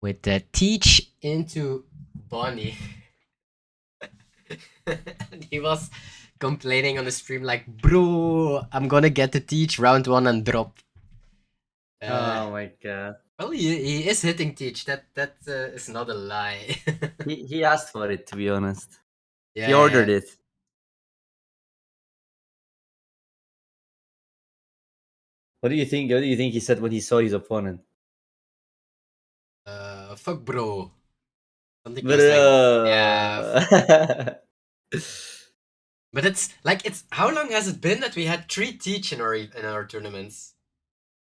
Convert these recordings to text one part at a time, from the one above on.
with the teach into Bonney. And he was complaining on the stream like, bro, I'm gonna get the teach round 1 and drop. Oh my god. Well, he is hitting teach. That is not a lie. He asked for it, to be honest. Yeah, He ordered it. What do you think? What do you think he said when he saw his opponent? Fuck bro. Something But close like, yeah. But it's like, it's how long has it been that we had 3 teach in our tournaments?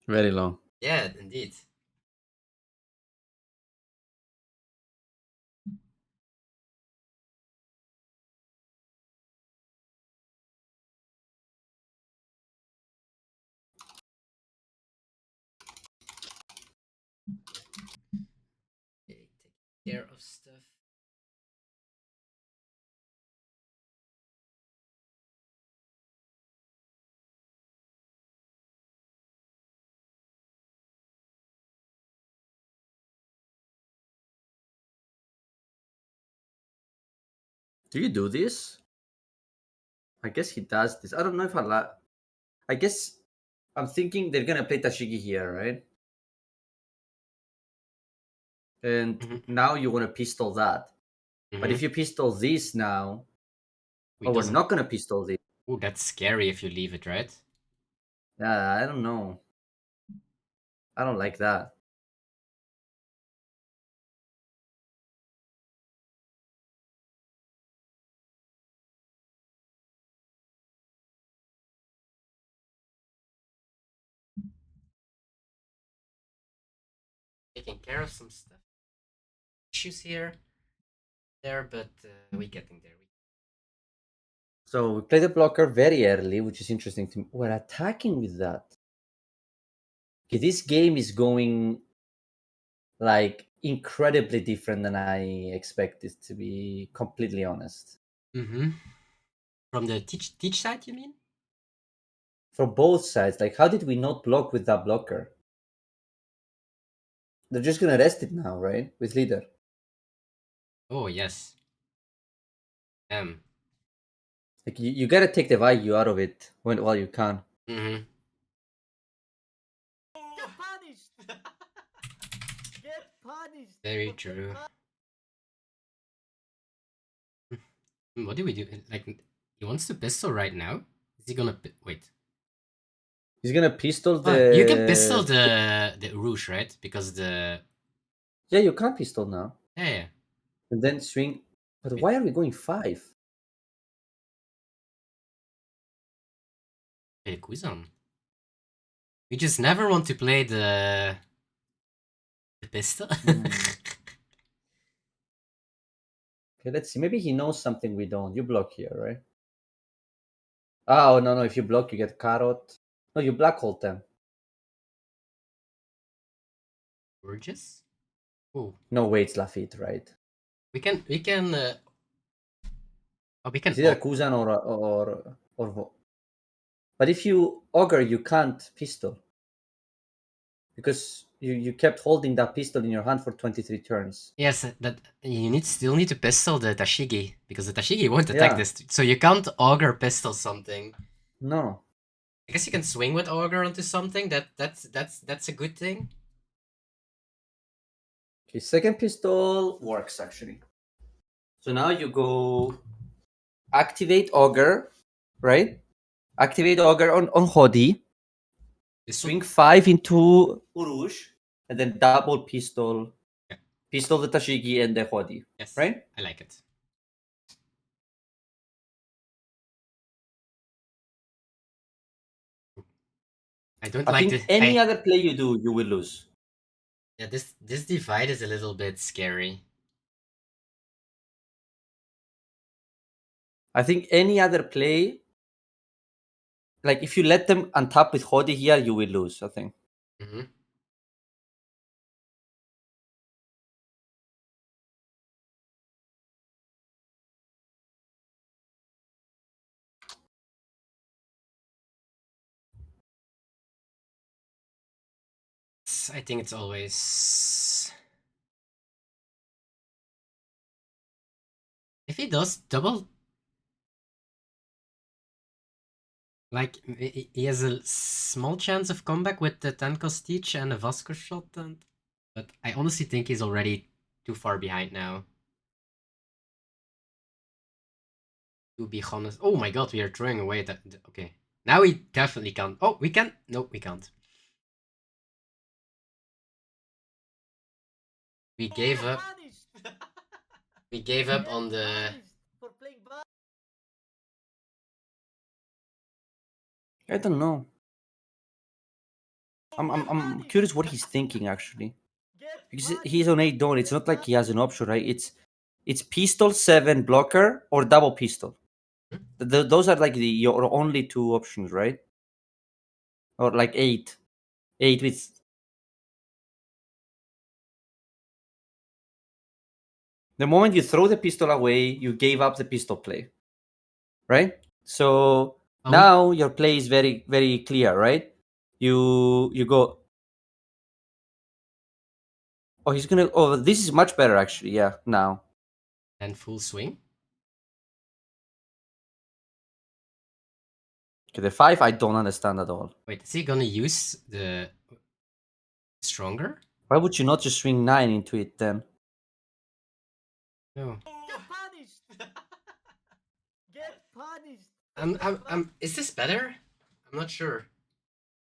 very long. Yeah, indeed. Okay, take care of stuff. Do you do this? I guess he does this. I don't know if I guess I'm thinking they're gonna play Tashigi here, right? And now you want to pistol that. But if you pistol this now, we're not gonna pistol this. Ooh, that's scary if you leave it, right? Yeah, I don't know. I don't like that. Taking care of some stuff. Issues here, there, but we're getting there. So we play the blocker very early, which is interesting to me. We're attacking with that. Okay, this game is going like incredibly different than I expected, to be completely honest. From the teach side, you mean? From both sides, like how did we not block with that blocker? They're just gonna rest it now, right? With leader. Oh yes. Like you gotta take the value out of it while you can. Get punished! Get punished! Very true. What do we do? Like, he wants to pistol right now? Is he gonna wait? He's gonna pistol Oh, the. you can pistol the Rouge, right? Because the Yeah, you can pistol now. yeah. And then swing. But why are we going 5? Hey, Kuzan. We just never want to play the pistol. Okay, let's see. Maybe he knows something we don't. You block here, right? Oh, no. If you block, you get carrot. No, you black hole them. Gorgeous. Oh. No, wait, it's Lafitte, right? We can oh, we can It's either Kuzan or. But if you augur, you can't pistol. Because you kept holding that pistol in your hand for 23 turns. yes, that you still need to pistol the Tashigi, because the Tashigi won't attack this. So you can't augur pistol something. No. I guess you can swing with augur onto something. That's a good thing. Okay, second pistol works actually. So now you go activate augur, right? Activate augur on Hodi. Swing 5 into Urush, and then double pistol. Yeah. Pistol the Tashigi and the Hodi. Yes. Right? I like it. I don't like think any other play you do, you will lose. Yeah, this divide is a little bit scary. I think any other play, like if you let them untap with Hodi here, you will lose, I think. I think it's always If he does double, like he has a small chance of comeback with the 10 cost each and a Vasco shot, but I honestly think he's already too far behind now. To be honest, oh my god, we are throwing away that. Okay, now we definitely can't. Oh, we can. No, we can't. We gave up. We gave up on the. I don't know. I'm curious what he's thinking actually, because he's on 8 dawn. It's not like he has an option, right? It's pistol 7 blocker or double pistol. Those are like your only two options, right? Or like 8 with. The moment you throw the pistol away, you gave up the pistol play, right? So now your play is very very clear, right? You go. Oh, he's gonna. Oh, this is much better actually. Yeah, now. And full swing. Okay, the 5 I don't understand at all. Wait, is he gonna use the stronger? Why would you not just swing 9 into it then? No. Get punished! Get punished! Is this better? I'm not sure.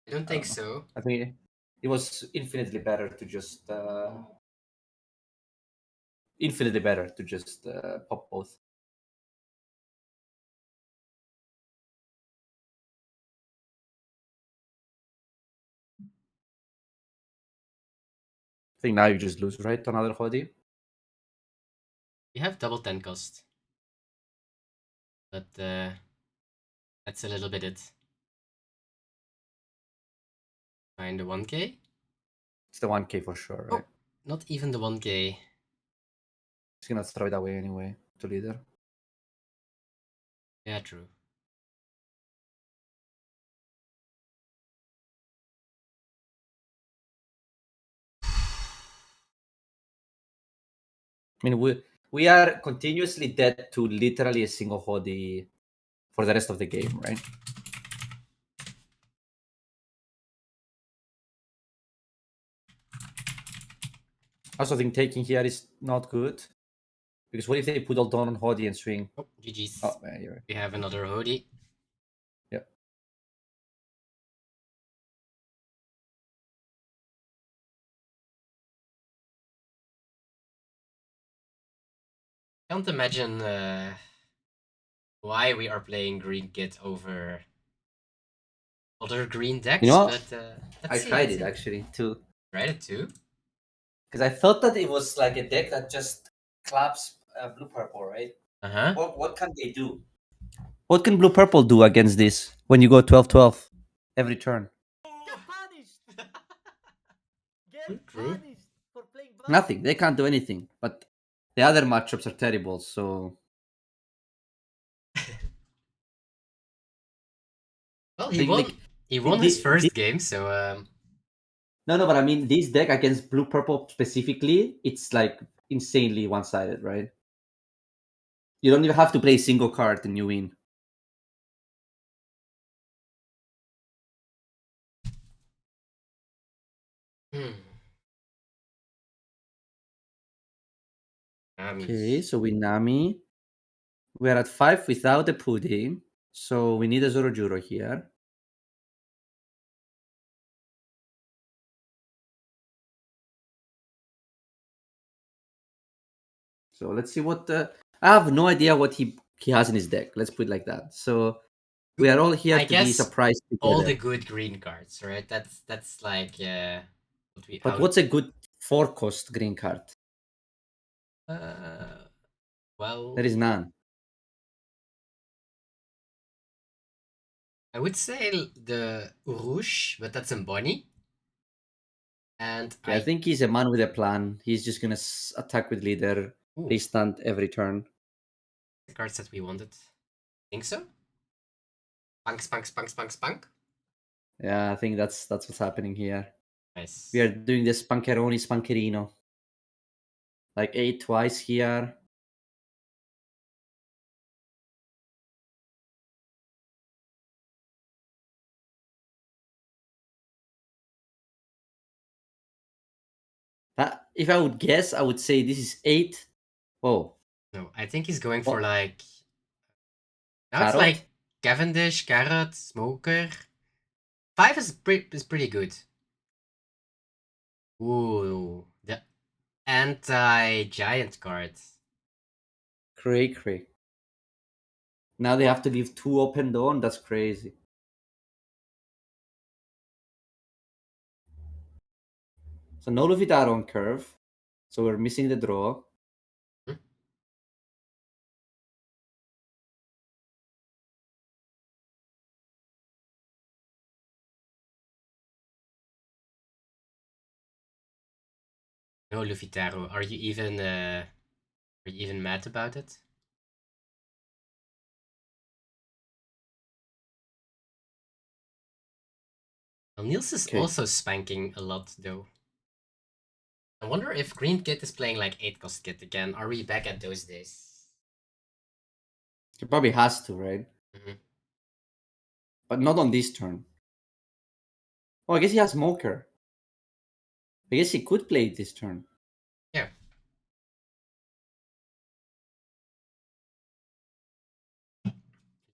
I don't think so. I think it was infinitely better to just pop both. I think now you just lose, right? Another Hodi. We have double 10 cost. But that's a little bit it. Find the 1k? It's the 1k for sure, right? Oh, not even the 1k. He's gonna throw it away anyway to leader. Yeah, true. I mean, we are continuously dead to literally a single Hodi for the rest of the game, right? I also think taking here is not good. Because what if they put all down on Hodi and swing? Oh, GG's. Oh, man, you're right. We have another Hodi. Yep. Can't imagine why we are playing Green Kit over other green decks, You know, but I tried it actually too. Tried it too? Because I thought that it was like a deck that just claps blue purple, right? Uh-huh. What can they do? What can blue purple do against this when you go 12-12 every turn? Get punished! Get True. punished for playing Nothing. They can't do anything. But the other matchups are terrible, so. Well, he won his first game, so No, but I mean, this deck against blue purple specifically, it's like insanely one sided, right? You don't even have to play a single card and you win. Okay, so we Nami. We're at 5 without a pudding, so we need a Zorojuro here. So let's see what I have no idea what he has in his deck. Let's put it like that. So we are all here to be surprised together. All the good green cards, right? That's like But what's a good 4-cost green card? Well, there is none. I would say the Urush, but that's in Bonney. And I think he's a man with a plan. He's just gonna attack with leader, play stunt every turn. The cards that we wanted. Think so? Spunk, spunk, spunk, spunk, spunk. Yeah, I think that's what's happening here. Nice. We are doing the Spunkeroni Spunkerino. Like 8 twice here. if I would guess, I would say this is 8. Oh, No, I think he's going for What? like. Now it's Carrot? like Cavendish, Carrot, Smoker. 5 is pretty good. Ooh, the anti-giant card. Cray cray. Now they have to leave 2 open door. That's crazy. So no Luffy on curve. So we're missing the draw. Hmm? No Luffy Taro. Are you even mad about it? Well, Niels is Okay. also spanking a lot though. I wonder if Green Kid is playing like 8 cost kit again. Are we back at those days? He probably has to, right? Mhm. But not on this turn. Oh, I guess he has Smoker. I guess he could play it this turn. Yeah.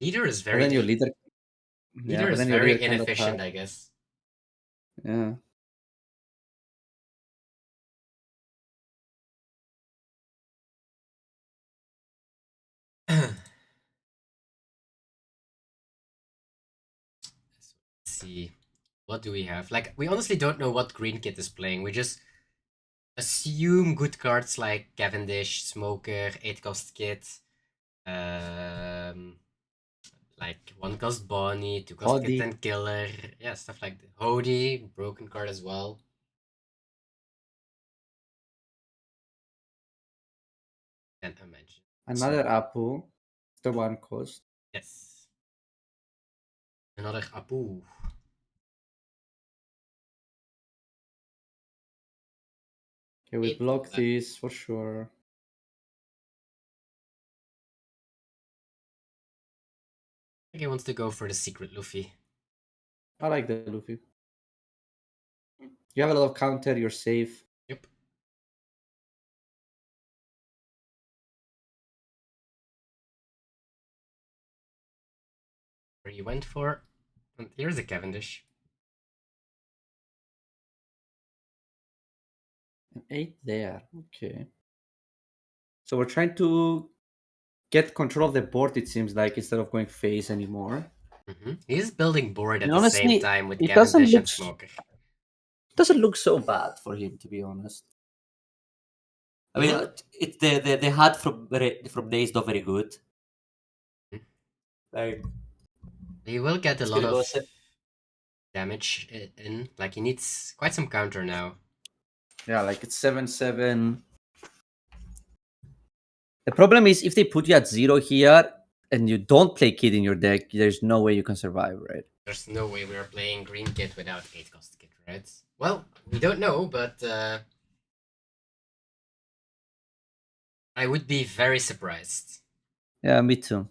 Leader is But very then your leader. Yeah, leader but is then your very leader can't inefficient, attack. I guess. Yeah. Let's see. What do we have? Like, we honestly don't know what Green Kid is playing. We just assume good cards like Cavendish, Smoker, 8 cost kit, um, like 1 cost Bonney, 2 cost kit Howdy. and Killer. Yeah, stuff like that. Hody, broken card as well. Can't imagine. Another Apu. The 1 cost. Yes. Another Apu. Okay, we 8 block left. this for sure. I think he wants to go for the secret Luffy. I like the Luffy. You have a lot of counter, you're safe. Yep. Where he went for. And here's a Cavendish. An 8 there. Okay. So we're trying to get control of the board, it seems like, instead of going face anymore. He's building board at And the same honestly, time with it doesn't Cavendish look and Smoker. so bad for him, to be honest. I mean, Will- the HUD from Day is not very good. Mhm. Like, He will get a it's lot gonna go of damage in. Like, he needs quite some counter now. Yeah, like it's 7-7. The problem is if they put you at 0 here and you don't play Kid in your deck, there's no way you can survive, right? There's no way we are playing Green Kit without 8 cost kit, right? Well, we don't know, but I would be very surprised. Yeah, me too.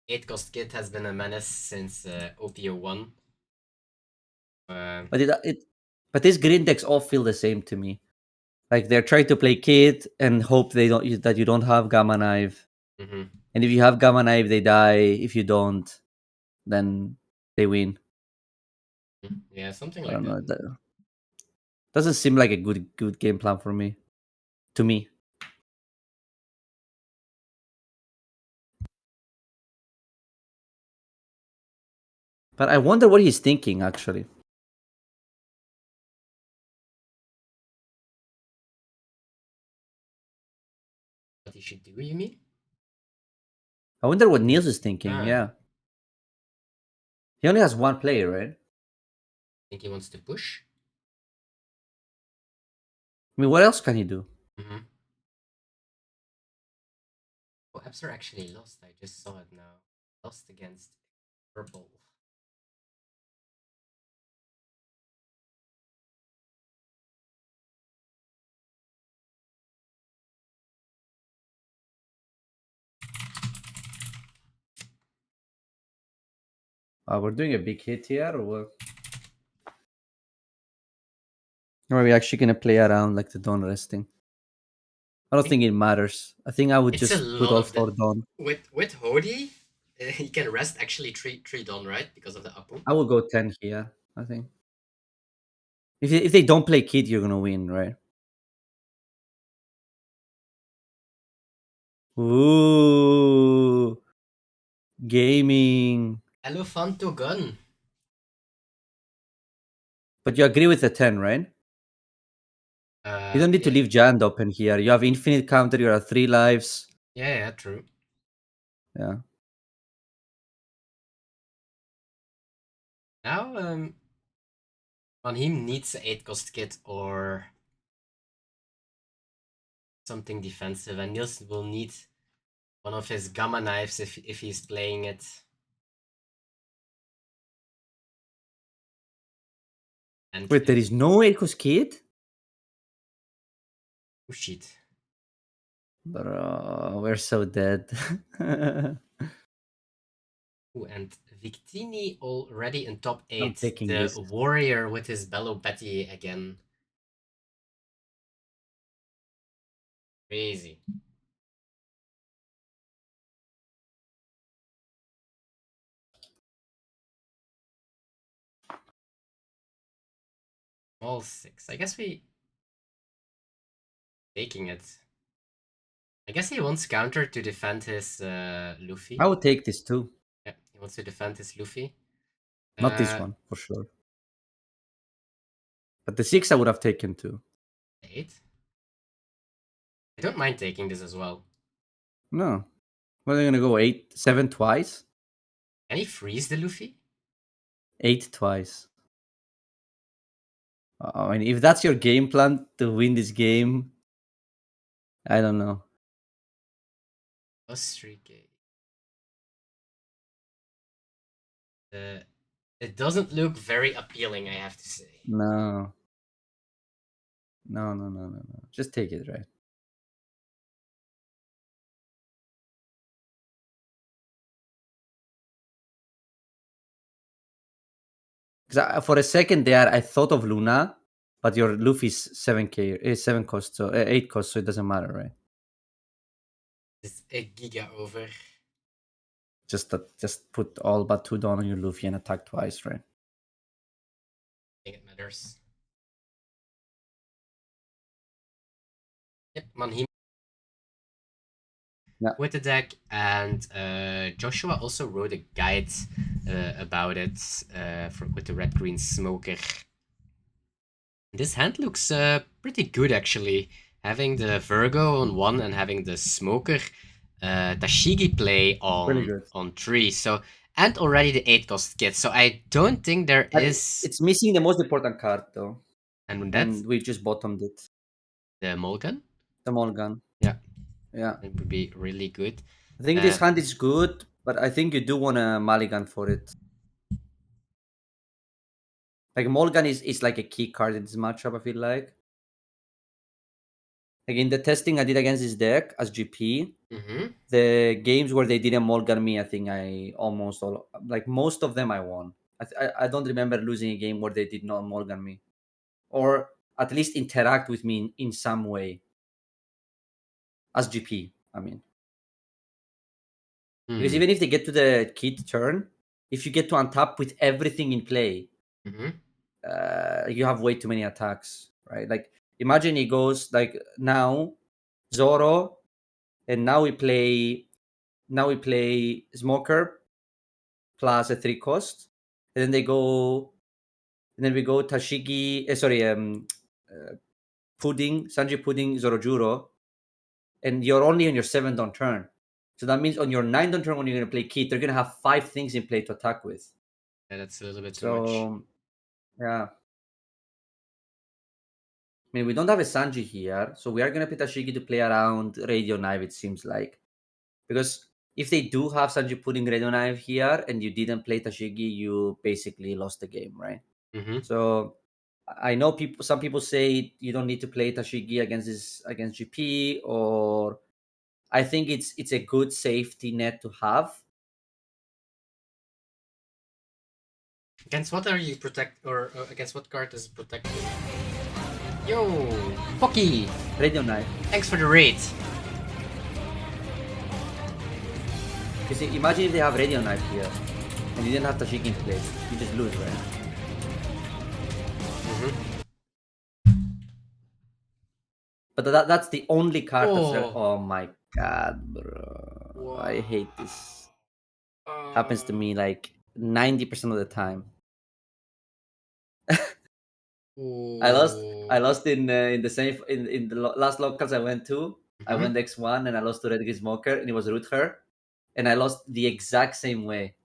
8 cost kit has been a menace since OP11. But these green decks all feel the same to me. Like they're trying to play Kid and hope that you don't have Gamma Knife. Mhm. And if you have Gamma Knife, they die. If you don't, then they win. Yeah, something I like don't that. know. That doesn't seem like a good game plan for me. To me. But I wonder what he's thinking actually. What he should do, you mean? I wonder what Niels is thinking. Ah, Yeah. He only has one player, right? think he wants to push? I mean, what else can he do? Mm-hmm. Oh, Epser actually lost. I just saw it now. Lost against Purple. We're doing a big hit here, or what? Or are we actually gonna play around like the Dawn resting? I don't think it matters. I think I would It's a just put lot all of the 4 Dawn. with Hody, he can rest actually three Dawn, right? Because of the Apu. I would go 10 here, I think. If they don't play Kid, you're gonna win, right? Ooh, gaming. Elefanto gun. But you agree with the 10, right? You don't need to Yeah. leave Jand open here. You have infinite counter, you have 3 lives. Yeah, true. Yeah. Now, on him needs an 8-cost kit or something defensive, and Niels will need one of his gamma knives if he's playing it. And Wait, there is no Echo's Kid? oh shit. Bro, we're so dead. Ooh, and Victini already in top 8. taking The this. warrior with his Bello Betty again. Crazy. All 6. I guess we taking it. I guess he wants counter to defend his Luffy. I would take this too. Yeah, he wants to defend his Luffy. Not this one, for sure. But the 6 I would have taken too. 8. I don't mind taking this as well. No. What are they gonna go? 8, 7 twice? Can he freeze the Luffy? 8 twice. I mean, if that's your game plan to win this game, I don't know. Plus 3k. It doesn't look very appealing, I have to say. No. No. Just take it, right? Because for a second there, I thought of Luna, but your Luffy's 7k, 7 cost, so 8 cost, so it doesn't matter, right? It's a giga over. Just put all but 2 down on your Luffy and attack twice, right? I think it matters. Yep, Manhim with the deck, and Joshua also wrote a guide about it with the red-green smoker. This hand looks pretty good, actually. Having the Virgo on 1 and having the smoker Tashigi play on 3. So, and already the 8-cost kit. So I don't think there is. It's missing the most important card though. And we just bottomed it. The Mulligan? The Mulligan. Yeah. Yeah. It would be really good. I think this hand is good, but I think you do want a Mulligan for it. Like Mulligan is like a key card in this matchup, I feel like. Like in the testing I did against this deck as GP, the games where they didn't Mulligan me, I think most of them I won. I don't remember losing a game where they did not Mulligan me. Or at least interact with me in some way. As GP, I mean. Because even if they get to the kid turn, if you get to untap with everything in play, you have way too many attacks, right? Like imagine he goes like now Zoro, and now we play Smoker plus a 3 cost, and then we go Tashigi. Pudding, Sanji Pudding, Zorojuro, and you're only on your 7th on turn. So that means on your 9th on turn when you're going to play Kid, they're going to have 5 things in play to attack with. Yeah, that's a little bit too much. Yeah. I mean, we don't have a Sanji here, so we are going to put Tashigi to play around Radio Knife, it seems like. Because if they do have Sanji putting Radio Knife here and you didn't play Tashigi, you basically lost the game, right? So I know some people say you don't need to play Tashigi against GP, or I think it's a good safety net to have. Against what are you against what card is protected? Yo, Pocky, Radio Knife. thanks for the raid. You see, imagine if they have Radio Knife here, and you didn't have Tashiki in play. You just lose, right? But that's the only card that's there. Oh my god, bro. I hate this. Happens to me like 90% of the time. I lost in the same in the last locals I went to. I went X1 and I lost to Red Smoker and it was root her, and I lost the exact same way.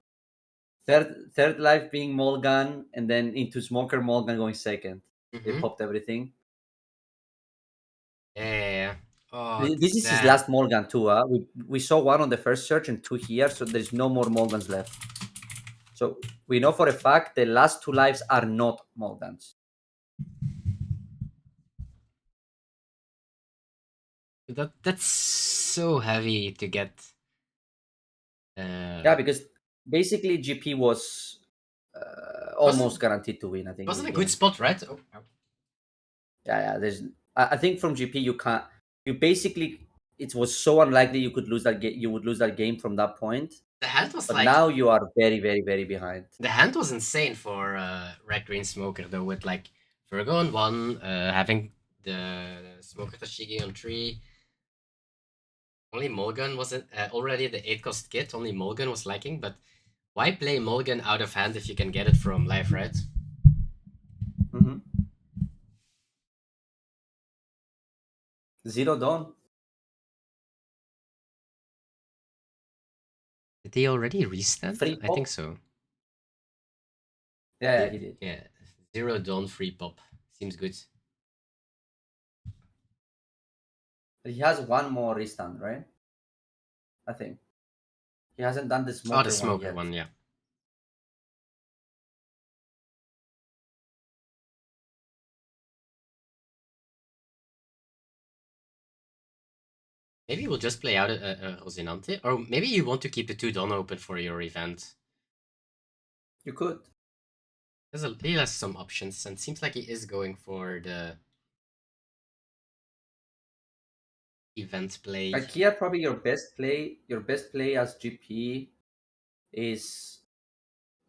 Third life being Mulgan and then into Smoker Mulgan going second. They popped everything. Yeah. Oh, This is his last Mulgan too. We saw one on the first search and two here, so there's no more Mulgans left. So we know for a fact the last two lives are not Mulgans. That's so heavy to get. Yeah, because basically GP was almost guaranteed to win. I think It was in this a good game. spot, right? Oh. Yeah. There's. I think from GP you can't. You basically it was so unlikely you could lose that game. You would lose that game from that point. The hand was But like now you are very, very, very behind. the hand was insane for Red Green Smoker though, with like Virgo on 1, having the Smoker Tashigi on 3. Only Mulligan wasn't already the 8-cost kit. Only Mulligan was lacking, but why play Mulligan out of hand if you can get it from life, right? Zero Dawn. Did they already restand? Free I pop? think so. Yeah, he did. Yeah, Zero Dawn free pop. Seems good. But he has one more restand, right? I think. He hasn't done the smoker, the smoker one one, yet. yeah. Maybe we'll just play out a Rosinante, or maybe you want to keep the 2 Dawn open for your event. You could. He has some options, and it seems like he is going for the event play. Like here, probably your best play as GP is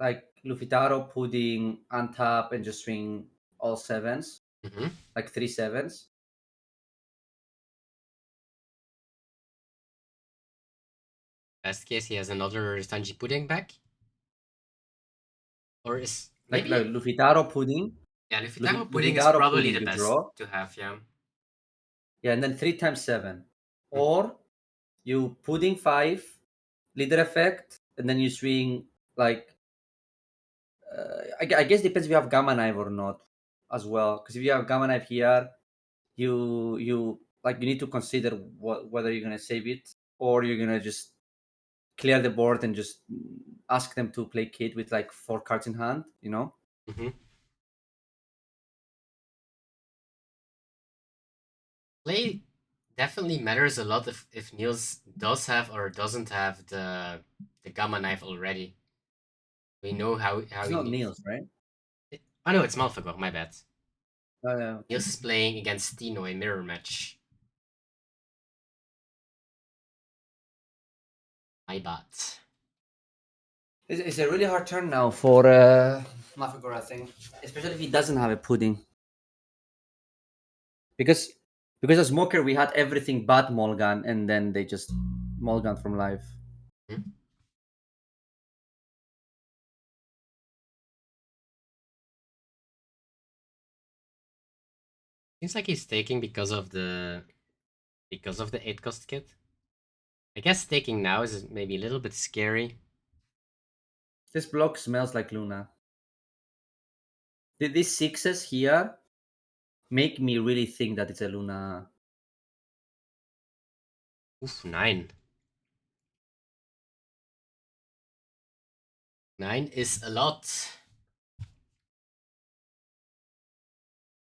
like Lufitaro pudding, untap, and just swing all 7s. Like 3 7s. Best case, he has another Sanji Pudding back. Or is Like maybe Lufitaro pudding. yeah, Lufitaro Pudding is Lufitaro probably pudding the you best draw. to have, yeah. Yeah, and then 3 times 7. Or you pudding 5, leader effect, and then you swing like I guess depends if you have gamma knife or not as well. Because if you have gamma knife here, you like you need to consider whether you're gonna save it or you're gonna just clear the board and just ask them to play kid with like 4 cards in hand. You know. Play definitely matters a lot if Niels does have or doesn't have the gamma knife already. We know how It's he not needs. Niels, right? Oh no, it's Malfagor, my bad. Yeah. Niels is playing against Tino in mirror match. My bad. It's a really hard turn now for Malfagor, I think, especially if he doesn't have a pudding. Because as Smoker we had everything but Mulgan, and then they just Mulgan from life. Seems like he's taking because of the 8-cost kit. I guess taking now is maybe a little bit scary. This block smells like Luna. These 6s here make me really think that it's a Luna. Oof, 9. 9 is a lot.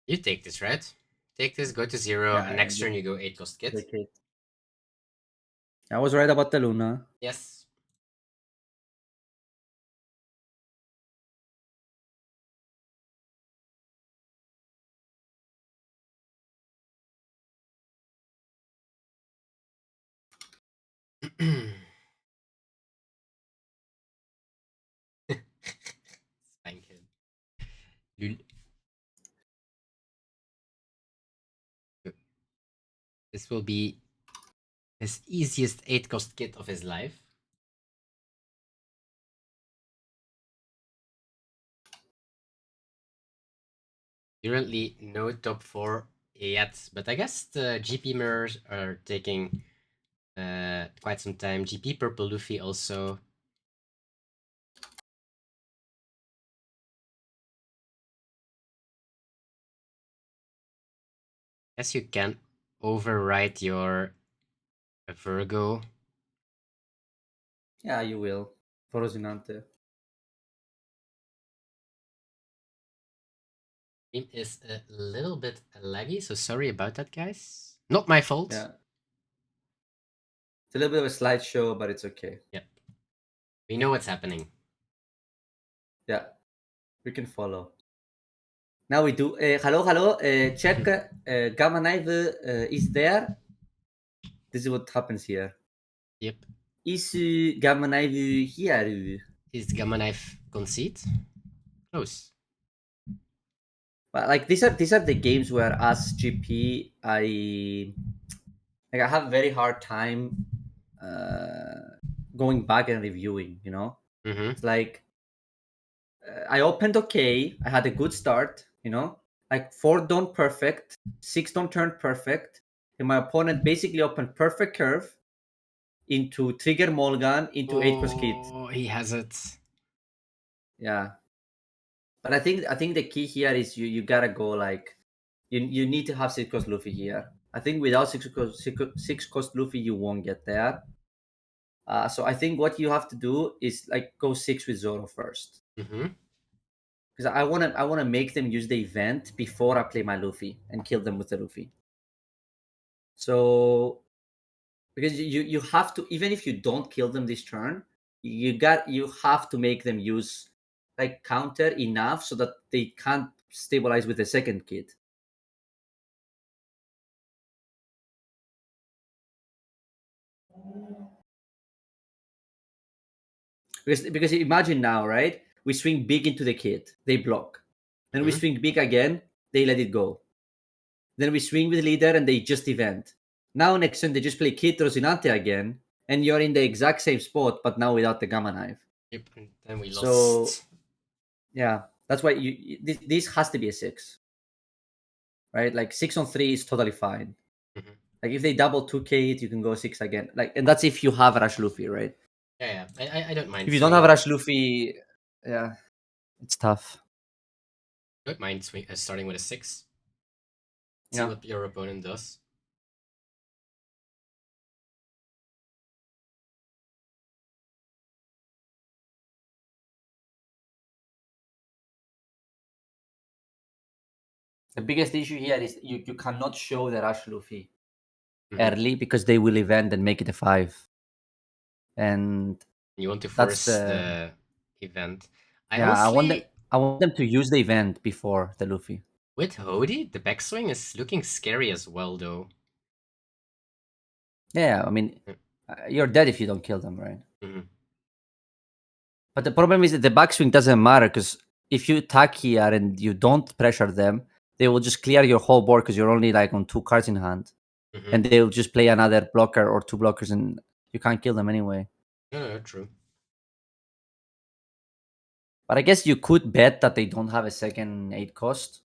You take this, right? Take this, go to 0, Yeah, and next turn you go 8-cost kit. I was right about the Luna. Yes. Thank you. Lul. This will be his easiest 8-cost kit of his life. Currently, no top 4 yet, but I guess the GP mirrors are taking quite some time. GP Purple Luffy also. Guess you can overwrite your Virgo. Yeah, you will. For Rosinante. Stream is a little bit laggy, so sorry about that, guys. Not my fault. Yeah. It's a little bit of a slideshow, but it's okay. Yep. We know what's happening. Yeah. We can follow. Now we do. Hello. Check. Gamma Knife is there. This is what happens here. Yep. Is Gamma Knife here? Is Gamma Knife concede? Close. But like these are the games where as GP I have a very hard time going back and reviewing. You know, Mm-hmm. it's like I opened okay. I had a good start. You know, like 4 don't perfect, 6 don't turn perfect, and my opponent basically opened perfect curve into trigger Mulligan into 8 kit. Oh, he has it. Yeah, but I think the key here is you gotta go like you need to have 6 cost Luffy here. I think without 6 cost Luffy you won't get there. So I think what you have to do is like go 6 with Zoro first. Mm-hmm. Because I wanna make them use the event before I play my Luffy and kill them with the Luffy. So because you have to, even if you don't kill them this turn, you have to make them use like counter enough so that they can't stabilize with the second kid. Because imagine now, right? We swing big into the kid, they block. Then we Mhm. swing big again, they let it go. Then we swing with leader and they just event. Now next turn they just play Kid Rosinante again, and you're in the exact same spot, but now without the Gamma Knife. Yep. And then we So lost. yeah, that's why this has to be a 6, right? Like 6 on 3 is totally fine. Mhm. Like if they double 2K it, you can go 6 again. Like, and that's if you have Rush Luffy, right? Yeah. I don't mind. If you don't have Rush Luffy, yeah, it's tough. Don't mind starting with a 6. See Yeah. what your opponent does. The biggest issue here is you cannot show the Rush Luffy Mhm. early because they will event and make it a 5. And You want to that's force the the event. I want them to use the event before the Luffy. With Hody, the backswing is looking scary as well, though. Yeah, I mean, you're dead if you don't kill them, right? Mm-hmm. But the problem is that the backswing doesn't matter because if you attack here and you don't pressure them, they will just clear your whole board because you're only like on 2 cards in hand, Mm-hmm. and they'll just play another blocker or 2 blockers, and you can't kill them anyway. No, true. But I guess you could bet that they don't have a second 8 cost.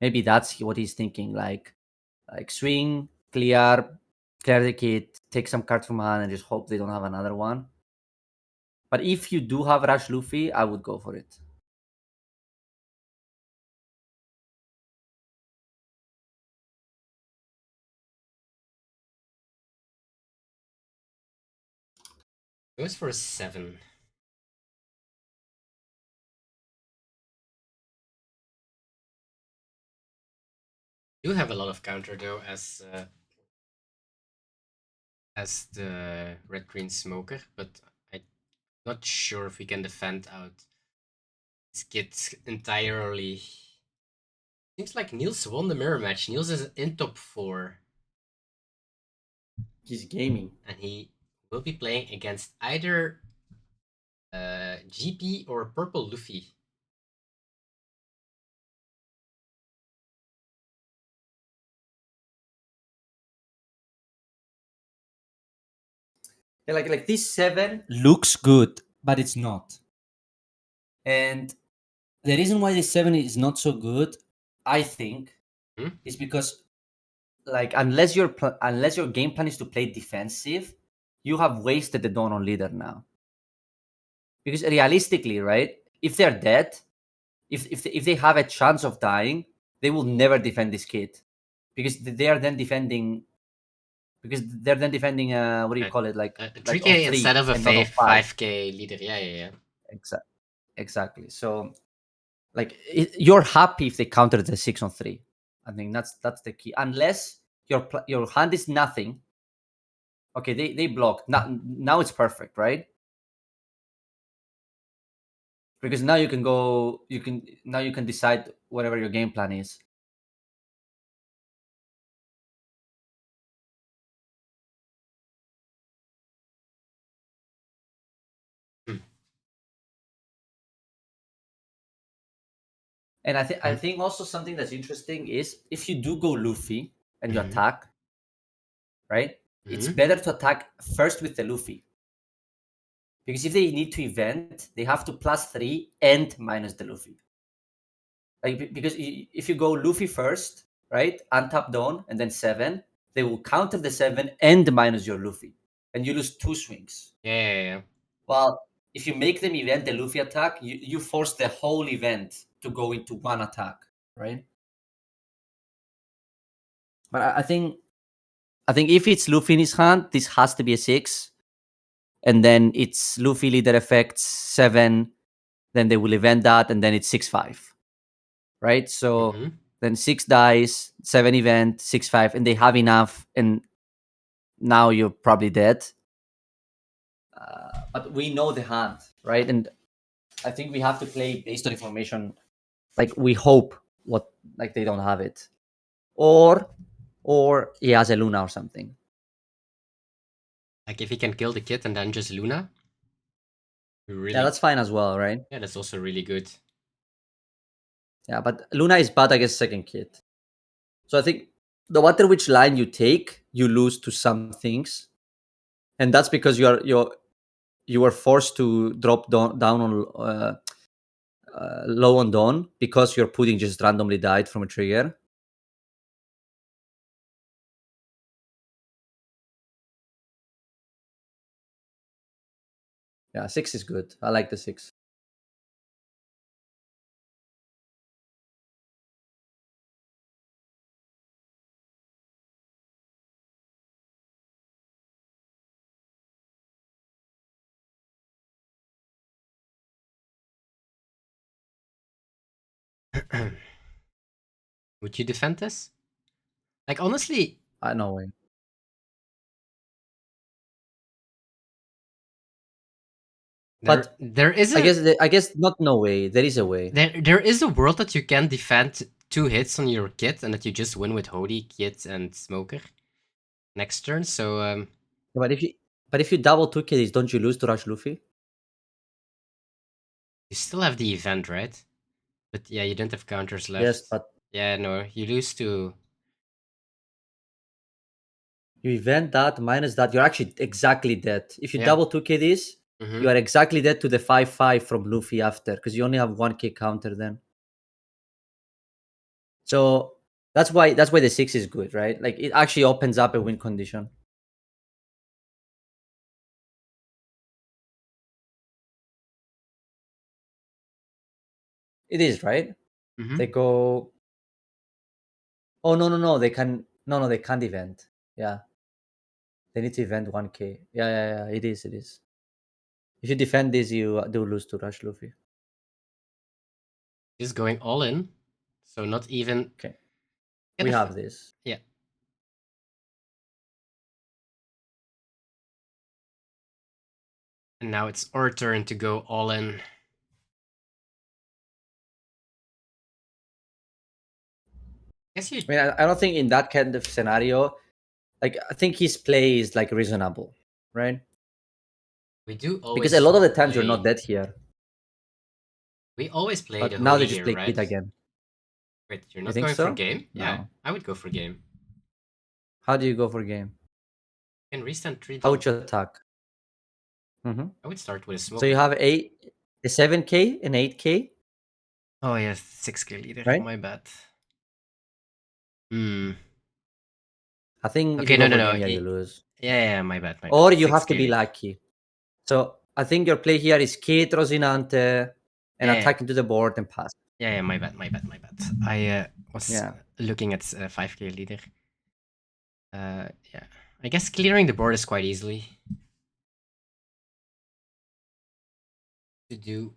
Maybe that's what he's thinking. Like swing, clear the kit, take some cards from hand, and just hope they don't have another one. But if you do have Rush Luffy, I would go for it. Goes for a 7. You have a lot of counter though, as the red green smoker, but I'm not sure if we can defend out this kit entirely. Seems like Niels won the mirror match. Niels is in top 4. He's gaming. And he We'll be playing against either GP or Purple Luffy. Yeah, like this 7 looks good, but it's not. And the reason why this 7 is not so good, I think, is because like unless your game plan is to play defensive, you have wasted the Dawn on leader now. Because realistically, right, if they're dead, if they have a chance of dying, they will never defend this kid, because they are then defending. Because they're then defending what do you call it, like 3K on 3 instead of a and not on 5K leader. Yeah. Exactly. So like you're happy if they counter the 6 on 3. I think that's the key. Unless your hand is nothing. Okay, they blocked. Now it's perfect, right? Because now you can decide whatever your game plan is. And I think also something that's interesting is if you do go Luffy and you attack, right? It's better to attack first with the Luffy. Because if they need to event, they have to +3 and minus the Luffy. Like, because if you go Luffy first, right, untap Dawn and then 7, they will counter the 7 and minus your Luffy, and you lose 2 swings. Yeah. Well, if you make them event the Luffy attack, you force the whole event to go into one attack, right? But I think if it's Luffy in his hand, this has to be a 6, and then it's Luffy leader effects 7, then they will event that, and then it's 6-5, right? So then 6 dies, 7 event, 6-5, and they have enough, and now you're probably dead. But we know the hand, right? And I think we have to play based on information. Like we hope like they don't have it, or he has a Luna or something. Like if he can kill the kid and then just Luna. Really... Yeah, that's fine as well, right? Yeah, that's also really good. Yeah, but Luna is bad against second kid. So I think no matter which line you take, you lose to some things, and that's because you were forced to drop down on low on Dawn because your pudding just randomly died from a trigger. Yeah, 6 is good. I like the 6. Would you defend this? Like honestly, No way. But there is I guess not no way. There is a way. There is a world that you can defend 2 hits on your kit and that you just win with Hody, Kid, and Smoker next turn. So But if you double 2 kiddies, don't you lose to Rush Luffy? you still have the event, right? But yeah, you don't have counters left. Yes, but yeah, no, you lose to... You event that minus that, you're actually exactly dead. If you Yeah. double 2 kiddies, you are exactly dead to the 5-5 from Luffy after, because you only have 1 K counter then. So that's why the 6 is good, right? Like it actually opens up a win condition. It is, right? They go. Oh no! They can they can't event. Yeah, they need to event 1K. Yeah. It is. If you defend this, you do lose to Rush Luffy. Just going all in, so not even... Okay, we have this. Yeah. And now it's our turn to go all in. I mean, I don't think in that kind of scenario, like I think his play is like reasonable, right? We do always because a lot of the times you're not play- dead here. We always play But the now holy they just here, play right? Kid again. Wait, you're You not think going for so? game? Yeah, No. I would go for game. How do you go for game? You can restand 3 How Dom. would you attack? Mm-hmm. I would start with a smoke. So you have a 7k and 8k, Oh yes, 6k leader. right? My bad. Hmm. I think if Okay, you go no, for no. game, yeah, you lose. Yeah, my bad. Or you have to 6K be leader. lucky. So I think your play here is Kid, Rosinante, and Yeah. attack into the board and pass. Yeah, my bad. I was Yeah. looking at 5k leader. Yeah. I guess clearing the board is quite easily to do.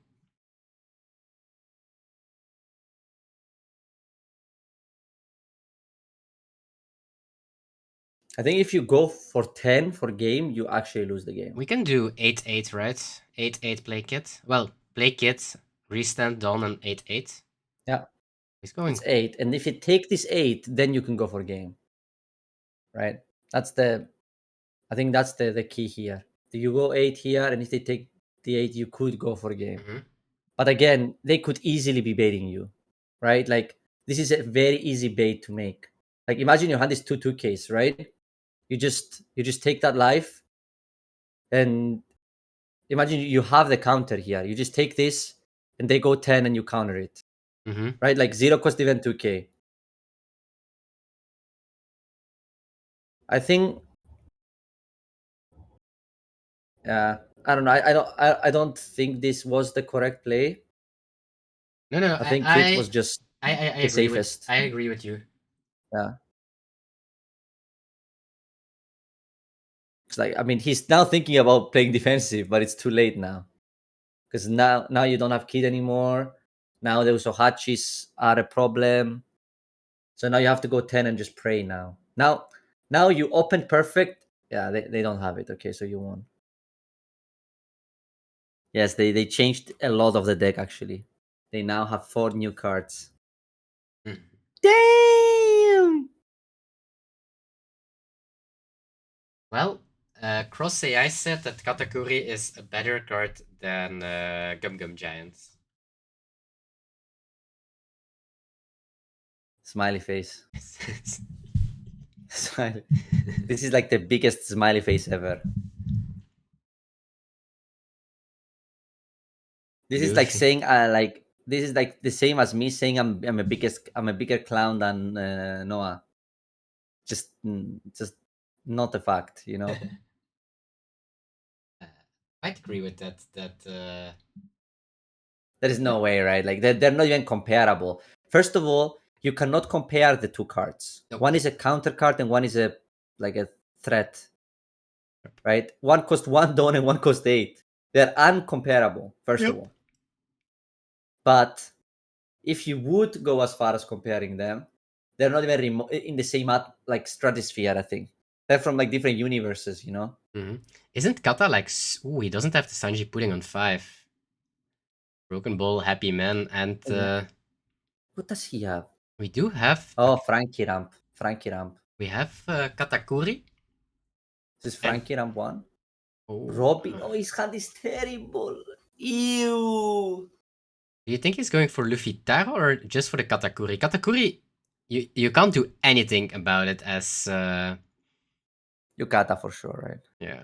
I think if you go for 10 for game, you actually lose the game. We can do 8-8, right? 8-8 play kit. Well, play kit, restand, dawn, and 8-8. Yeah. He's going. It's 8. And if you take this 8, then you can go for game. Right? I think that's the key here. You go 8 here, and if they take the 8, you could go for game. Mm-hmm. But again, they could easily be baiting you, right? Like, this is a very easy bait to make. Like, imagine your hand is 2-2Ks, right? You just take that life, and imagine you have the counter here. You just take this, and they go 10, and you counter it, Mm-hmm. right? Like 0 cost event 2K. I think, I don't know. I don't think this was the correct play. No. I think it was just I the agree safest. I agree with you. Yeah. It's like, I mean, he's now thinking about playing defensive, but it's too late now. Because now you don't have Kid anymore. Now the Usohachis are a problem. So now you have to go 10 and just pray now. Now you opened perfect. Yeah, they don't have it. Okay, so you won. Yes, they changed a lot of the deck actually. They now have 4 new cards. Hmm. Damn! Well, Cross AI said that Katakuri is a better card than Gum Gum Giants. Smiley face. Smiley. This is like the biggest smiley face ever. This is like saying this is like the same as me saying I'm a bigger clown than Noah. Just not a fact, you know. I'd agree with that. There is no way, right? Like they're not even comparable. First of all, you cannot compare the two cards. Nope. One is a counter card and one is a threat. Right? One costs 1 don and one costs 8. They're uncomparable, first of all. But if you would go as far as comparing them, they're not even in the same stratosphere. I think they're from like different universes, you know. Mm-hmm. Isn't Kata like? Ooh, he doesn't have the Sanji pudding on 5. Broken Ball, Happy Man, and What does he have? we do have. Oh, Frankie Ramp. We have Katakuri. This is Frankie Ramp 1. Oh. Robin. Oh, his hand is terrible. Ew. Do you think he's going for Luffy Taro or just for the Katakuri? Katakuri, you can't do anything about it as. Yukata for sure, right? Yeah.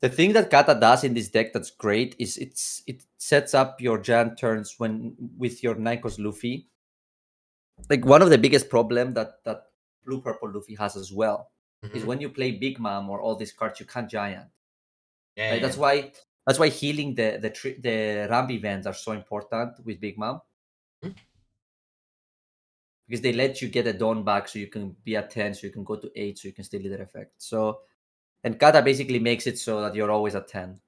The thing that Kata does in this deck that's great is it sets up your giant turns with your Nikos Luffy. Like one of the biggest problem that blue purple Luffy has as well is when you play Big Mom or all these cards, you can't giant. Yeah. Right? That's why healing the ramp events are so important with Big Mom. Because they let you get a Dawn back so you can be at 10, so you can go to 8, so you can still leader effect. So, and Kata basically makes it so that you're always at 10.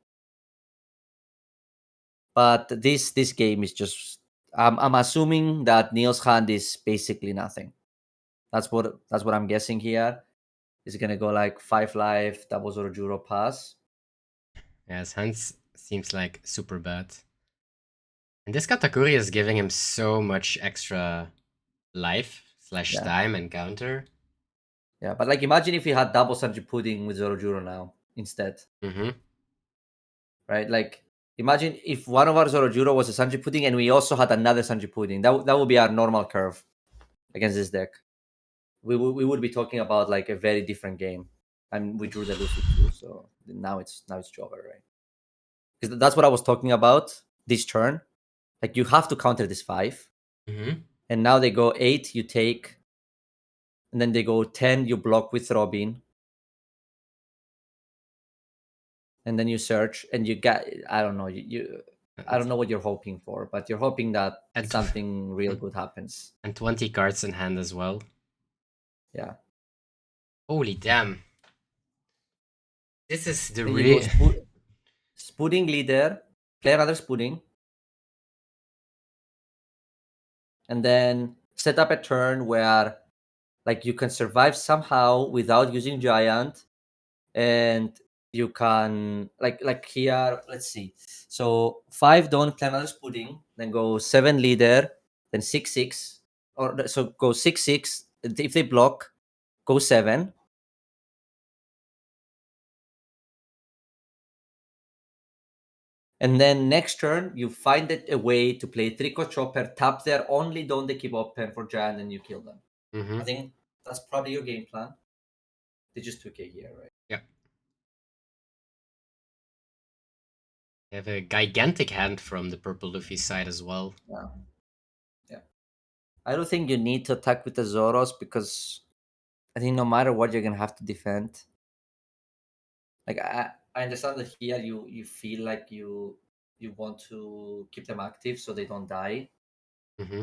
But this game is just, I'm assuming that Neil's hand is basically nothing. That's what I'm guessing here. Is gonna go like 5 life, double Zorojuro pass. Yeah, his hand seems like super bad. And this Katakuri is giving him so much extra life / time and counter. Yeah, but like imagine if he had double Sanji Pudding with Zorojuro now. instead. Mm-hmm. Right? Like, imagine if one of our Zorojuro was a Sanji Pudding and we also had another Sanji Pudding. That would be our normal curve against this deck. We would be talking about like a very different game. And we drew the Luffy too, so now it's over, right? Because that's what I was talking about this turn. Like, you have to counter this 5. Mm-hmm. And now they go 8, you take, and then they go 10, you block with Robin. And then you search and you get, I don't know, I don't know what you're hoping for, but you're hoping that And- something real good happens. And 20 cards in hand as well. Yeah. Holy damn. This is the Then you real. go Spudding leader, play another Spudding, and then set up a turn where like you can survive somehow without using giant, and you can like here, let's see. So 5 don't, play another Spudding, then go 7 leader, then 6/6, or so go 6/6. If they block, go 7. And then next turn, you find it a way to play Trico Chopper, tap there, only don't they keep open for giant, and you kill them. Mm-hmm. I think that's probably your game plan. They just took it here, right? Yeah. They have a gigantic hand from the purple Luffy side as well. Yeah. Yeah. I don't think you need to attack with the Zoros, because I think no matter what, you're gonna have to defend. Like, I understand that here you feel like you want to keep them active so they don't die. Mm-hmm.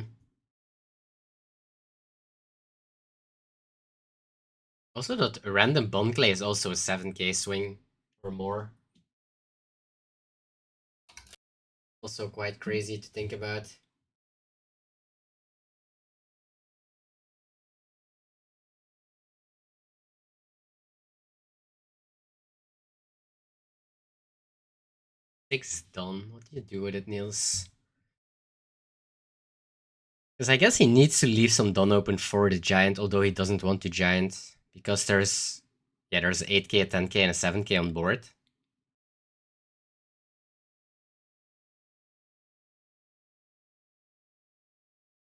Also, that a random Bond Clay is also a 7k swing or more. Also quite crazy to think about. Six done. What do you do with it, Niels? Because I guess he needs to leave some done open for the giant, although he doesn't want to giant. Because there's 8k, a 10k, and a 7k on board.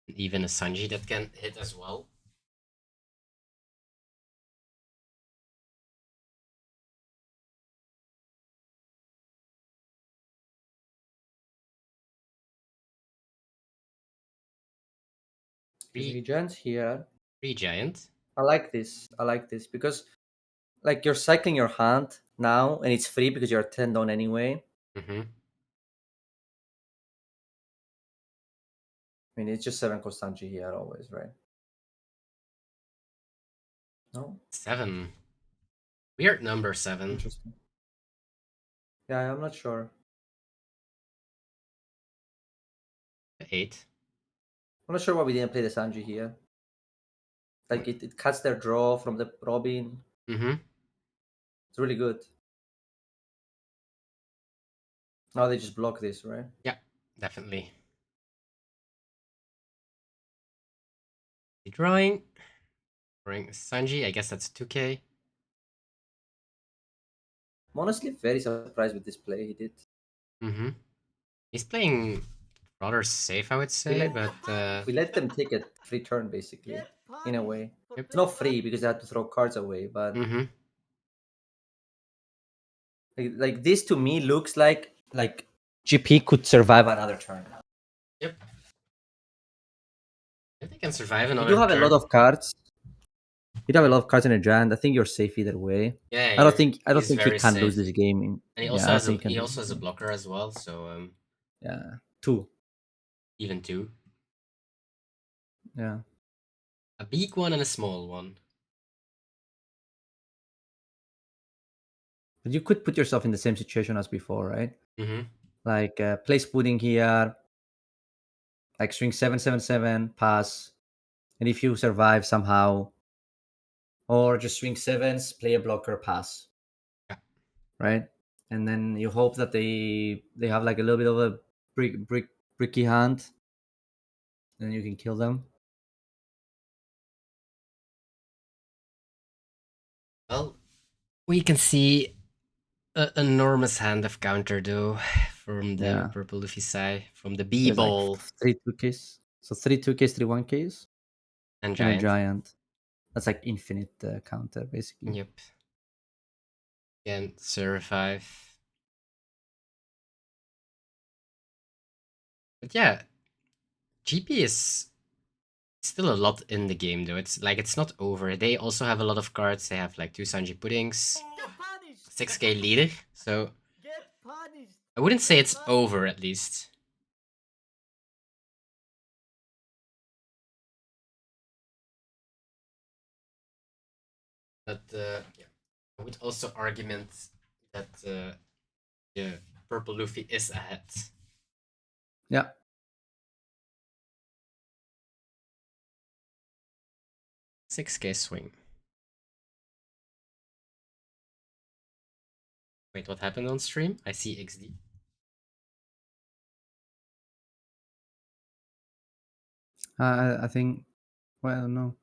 Even a Sanji that can hit as well. Three giants here. 3 giant. I like this. Because like you're cycling your hand now, and it's free because you're 10 down anyway. Mm-hmm. I mean, it's just 7 Kostanji here always, right? No? 7. Weird number 7. Interesting. Yeah, I'm not sure. 8. I'm not sure why we didn't play the Sanji here. Like, it cuts their draw from the Robin. Mm-hmm. It's really good. Now they just block this, right? Yeah, definitely. Drawing. Drawing Sanji, I guess that's 2k. I'm honestly very surprised with this play he did. Mm-hmm. He's playing rather safe, I would say, but We let them take a free turn, basically, Get in a punished way. for It's playing not free because they had to throw cards away, but mm-hmm. like this to me looks like GP could survive another turn. Yep. If they can survive You another do have turn. a lot of cards. You do have a lot of cards in a giant. I think you're safe either way. Yeah, I don't think he's he very can lose safe. this game. And he Yeah, also I has think he also has a blocker as well, so yeah, 2. even 2. Yeah. A big one and a small one. But you could put yourself in the same situation as before, right? Mm-hmm. Like place pudding here, like string 7/7/7, pass, and if you survive somehow, or just swing 7s, play a blocker, pass. Yeah. Right? And then you hope that they have like a little bit of a bricky hand, and you can kill them. Well, we can see an enormous hand of counter though from the Yeah. purple Luffy side, from the There's like B-ball 3 2Ks. So 3 2Ks, 3 1Ks, and and a giant. giant. That's like infinite counter, basically. Yep. Again, survive. But yeah, GP is still a lot in the game though. It's like it's not over. They also have a lot of cards. They have like 2 Sanji Puddings, Get punished! 6k leader. So Get punished! I wouldn't say it's Get over at least. But yeah, I would also argument that the purple Luffy is ahead. Yeah. $6k swing. Wait, what happened on stream? I see XD. I think. Well, I don't know.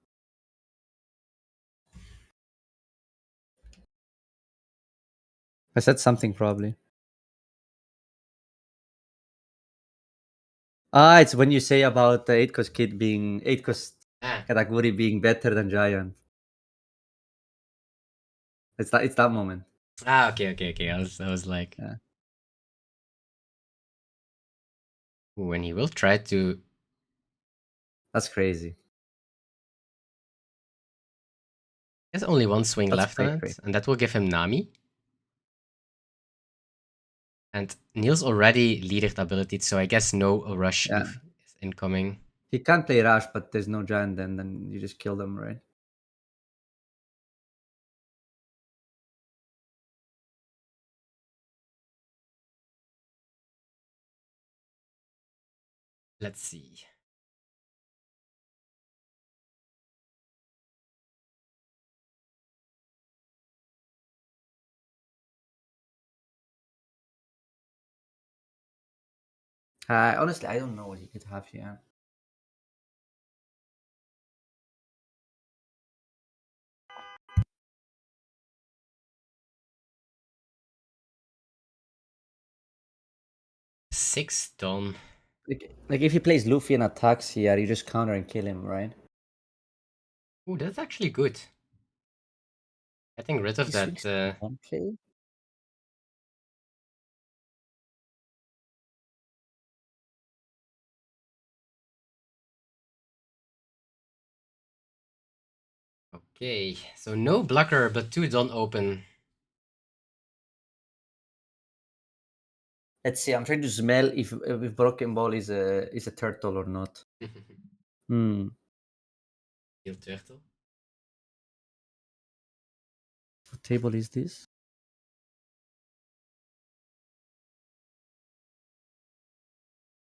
I said something probably. It's when you say about the 8 cost kid being 8 cost Ah, category being better than giant. It's that moment. okay. I was like, Yeah. when he will try to. That's crazy. There's only one swing That's left on it, crazy. and that will give him Nami. And Niels already leadered ability, so I guess no rush Yeah. is incoming. He can't play rush, but there's no giant. Then you just kill them, right? Let's see. Honestly, I don't know what he could have here. Six done. Like if he plays Luffy and attacks here, you just counter and kill him, right? Ooh, that's actually good. Getting rid of He that. swings one play. Okay, so no blocker, but 2 done open. Let's see. I'm trying to smell if Broken Ball is a turtle or not. Hmm. Heel turtle. What table is this?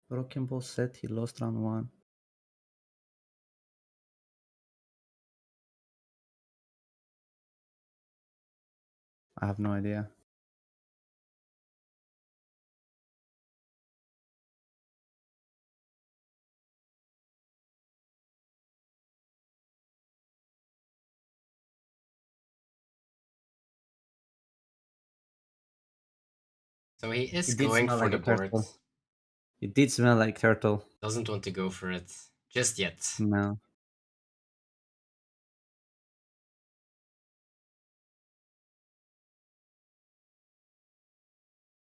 Broken Ball set. He lost round 1. I have no idea. So he is It did going smell for like the a board. turtle. It did smell like turtle. Doesn't want to go for it just yet. No.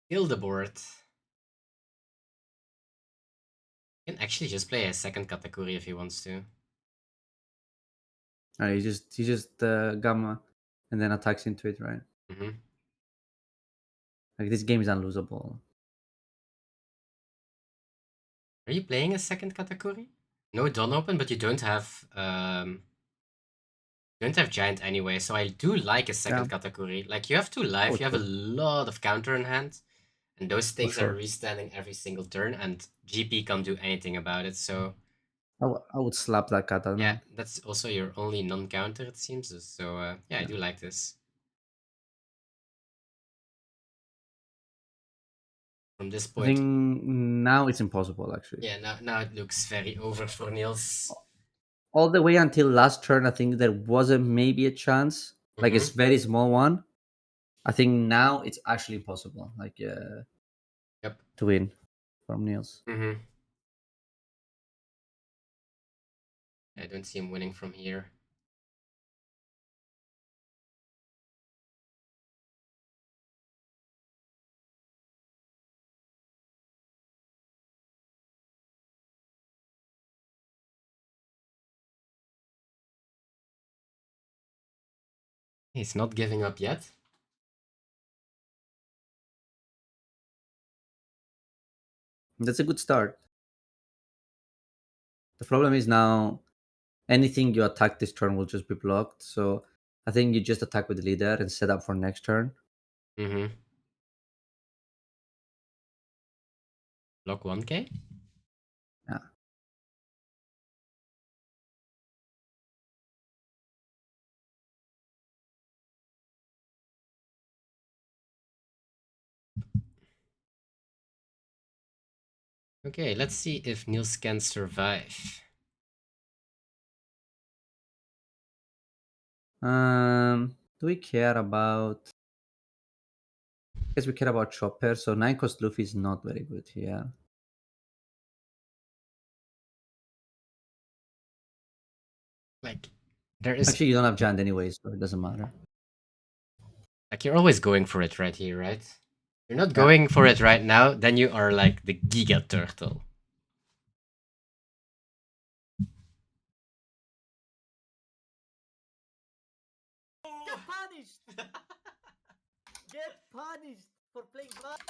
Kill the board. He can actually just play a second category if he wants to. He just gamma and then attacks into it, right? Mm-hmm. Like this game is unlosable. Are you playing a second category? No done open, but you don't have giant anyway, so I do like a second category. Like you have 2 life, you have a lot of counter in hand, and those things are sure. restanding every single turn, and GP can't do anything about it. So I would slap that cat out. yeah, that's also your only non-counter, it seems. So yeah, I do like this. From this I point, think now it's impossible, actually. yeah, now it looks very over for Niels. All the way until last turn, I think there was maybe a chance, like a very small one. I think now it's actually impossible, like Yep. to win from Niels. Mm-hmm. I don't see him winning from here. He's not giving up yet. That's a good start. The problem is now anything you attack this turn will just be blocked. So I think you just attack with the leader and set up for next turn. Mm-hmm. Block 1k? Yeah. Okay, let's see if Niels can survive. Do we care about? I guess we care about Chopper. So 9-cost Luffy is not very good here. Like, there is... Actually, you don't have Giant anyway, so it doesn't matter. Like, you're always going for it right here, right? You're not Yeah. going for it right now, then you are like the Giga Turtle. Get punished! Get punished for playing blind.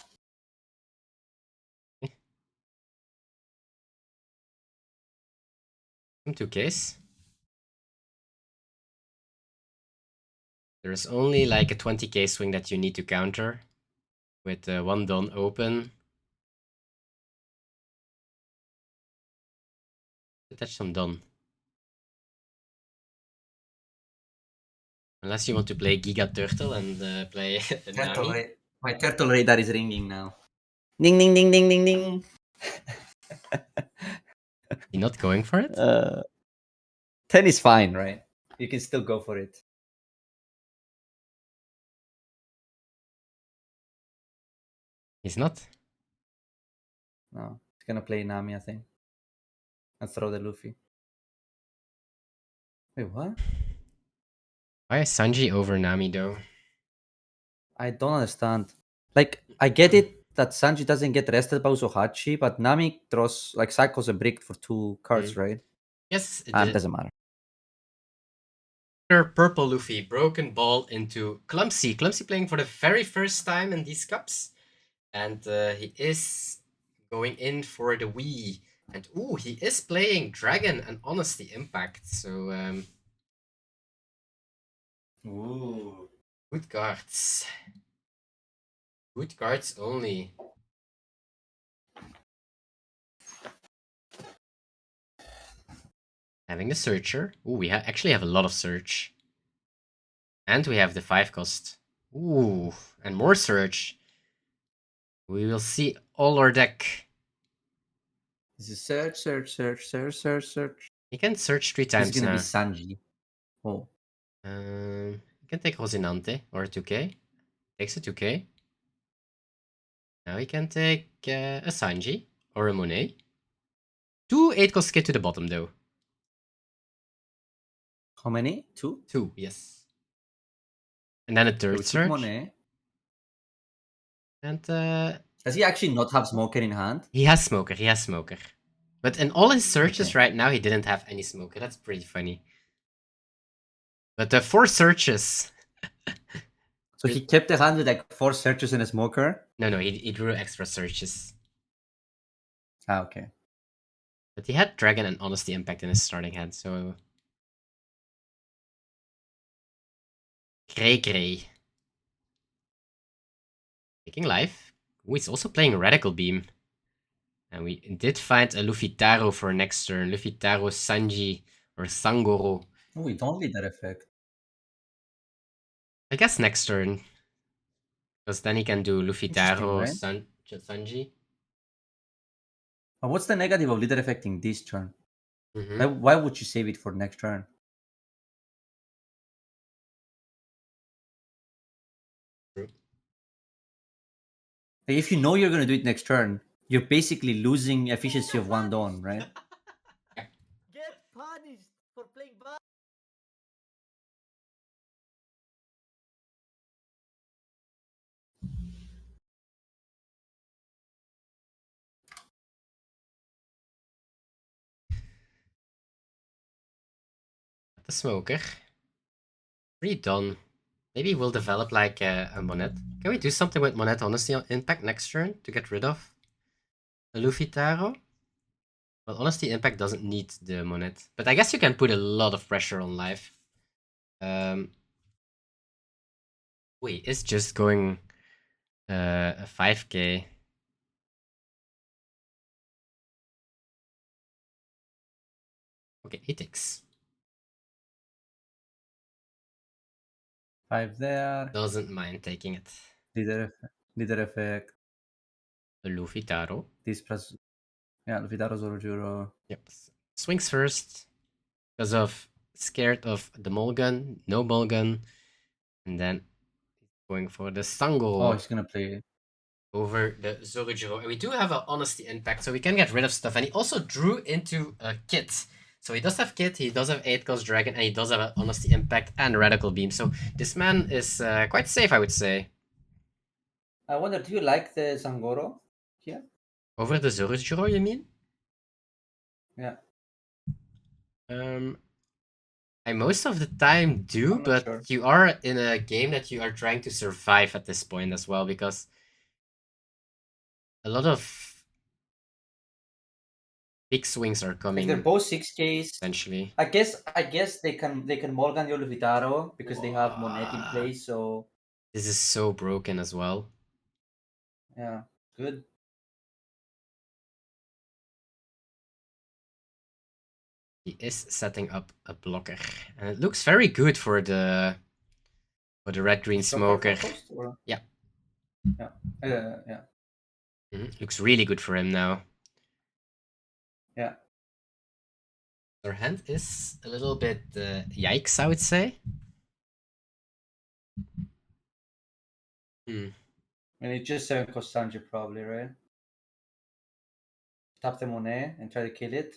Some 2Ks. There's only like a 20k swing that you need to counter with one Don open. Attach some Don. Unless you want to play Giga Turtle and play Nami. My turtle radar is ringing now. Ding ding ding ding ding ding. You're not going for it? 10 is fine, right? You can still go for it. He's not. No, he's gonna play Nami, I think, and throw the Luffy. Wait, what? Why is Sanji over Nami though? I don't understand. Like, I get it that Sanji doesn't get rested by Usohachi, but Nami throws like cycles a brick for 2 cards, right? Yes, It the doesn't matter. purple Luffy, broken ball into Clumsy. Clumsy playing for the very first time in these cups. And he is going in for the Wii. And ooh, he is playing Dragon and Honesty Impact. So, ooh, good cards. Good cards only. Having the Searcher. Ooh, we actually have a lot of Search. And we have the 5-cost. Ooh, and more Search. We will see all our deck. This is search. You can search 3 This times is gonna now. be Sanji. Oh, You can take Rosinante or a 2k. Takes a 2k. Now he can take a Sanji or a Monet. 2 8-cost kit to the bottom though. how many? 2? 2, yes. And then a third search. Monet. And Does he actually not have Smoker in hand? he has Smoker, he has Smoker. But in all his searches Okay. right now, he didn't have any Smoker. That's pretty funny. But the 4 searches. So he kept the hand with like 4 searches and a Smoker? No, he drew extra searches. Ah, okay. But he had Dragon and Honesty Impact in his starting hand, so... Gray. Taking life. Ooh, he's also playing Radical Beam. And we did find a Luffy Taro for next turn. Luffy Taro, Sanji, or Sangoro. Oh, we don't need that effect. I guess next turn. Because then he can do Luffy Taro, Right? Sanji. But what's the negative of leader affecting this turn? Mm-hmm. Why would you save it for next turn? If you know you're gonna do it next turn, you're basically losing efficiency of 1 Dawn, right? Get punished for playing bad. The smoker. Redone. Maybe we'll develop like a Monet. Can we do something with Monet Honesty Impact next turn to get rid of the Luffy Taro? Well, Honesty Impact doesn't need the Monet. But I guess you can put a lot of pressure on life. Wait, it's just going a 5k. Okay, ethics. 5 there. Doesn't mind taking it. Leader effect. The Luffy Taro. This plus. Yeah, Luffy Taro Zorojuro. Yep. Swings first. Because of scared of the Mulligan. No Mulligan. And then going for the Sango. Oh, he's gonna play. Over the Zorojuro. And we do have an Honesty Impact, so we can get rid of stuff. And he also drew into a Kit. So he does have Kit, he does have 8-cost Dragon, and he does have an Honesty Impact and Radical Beam. So this man is quite safe, I would say. I wonder, do you like the Zangoro here? Over the Zorojuro, you mean? Yeah. I most of the time do, but sure. you are in a game that you are trying to survive at this point as well, because a lot of big swings are coming. If they're both 6Ks. Eventually. I guess they can Morgan your Luffy Taro because they have Monet in place, so this is so broken as well. yeah, good. He is setting up a blocker, and it looks very good for the red green smoker. Yeah. Yeah. Looks really good for him now. Yeah. Their hand is a little bit yikes, I would say. And it's just 7-cost Sanji probably, right? Tap the Monet and try to kill it.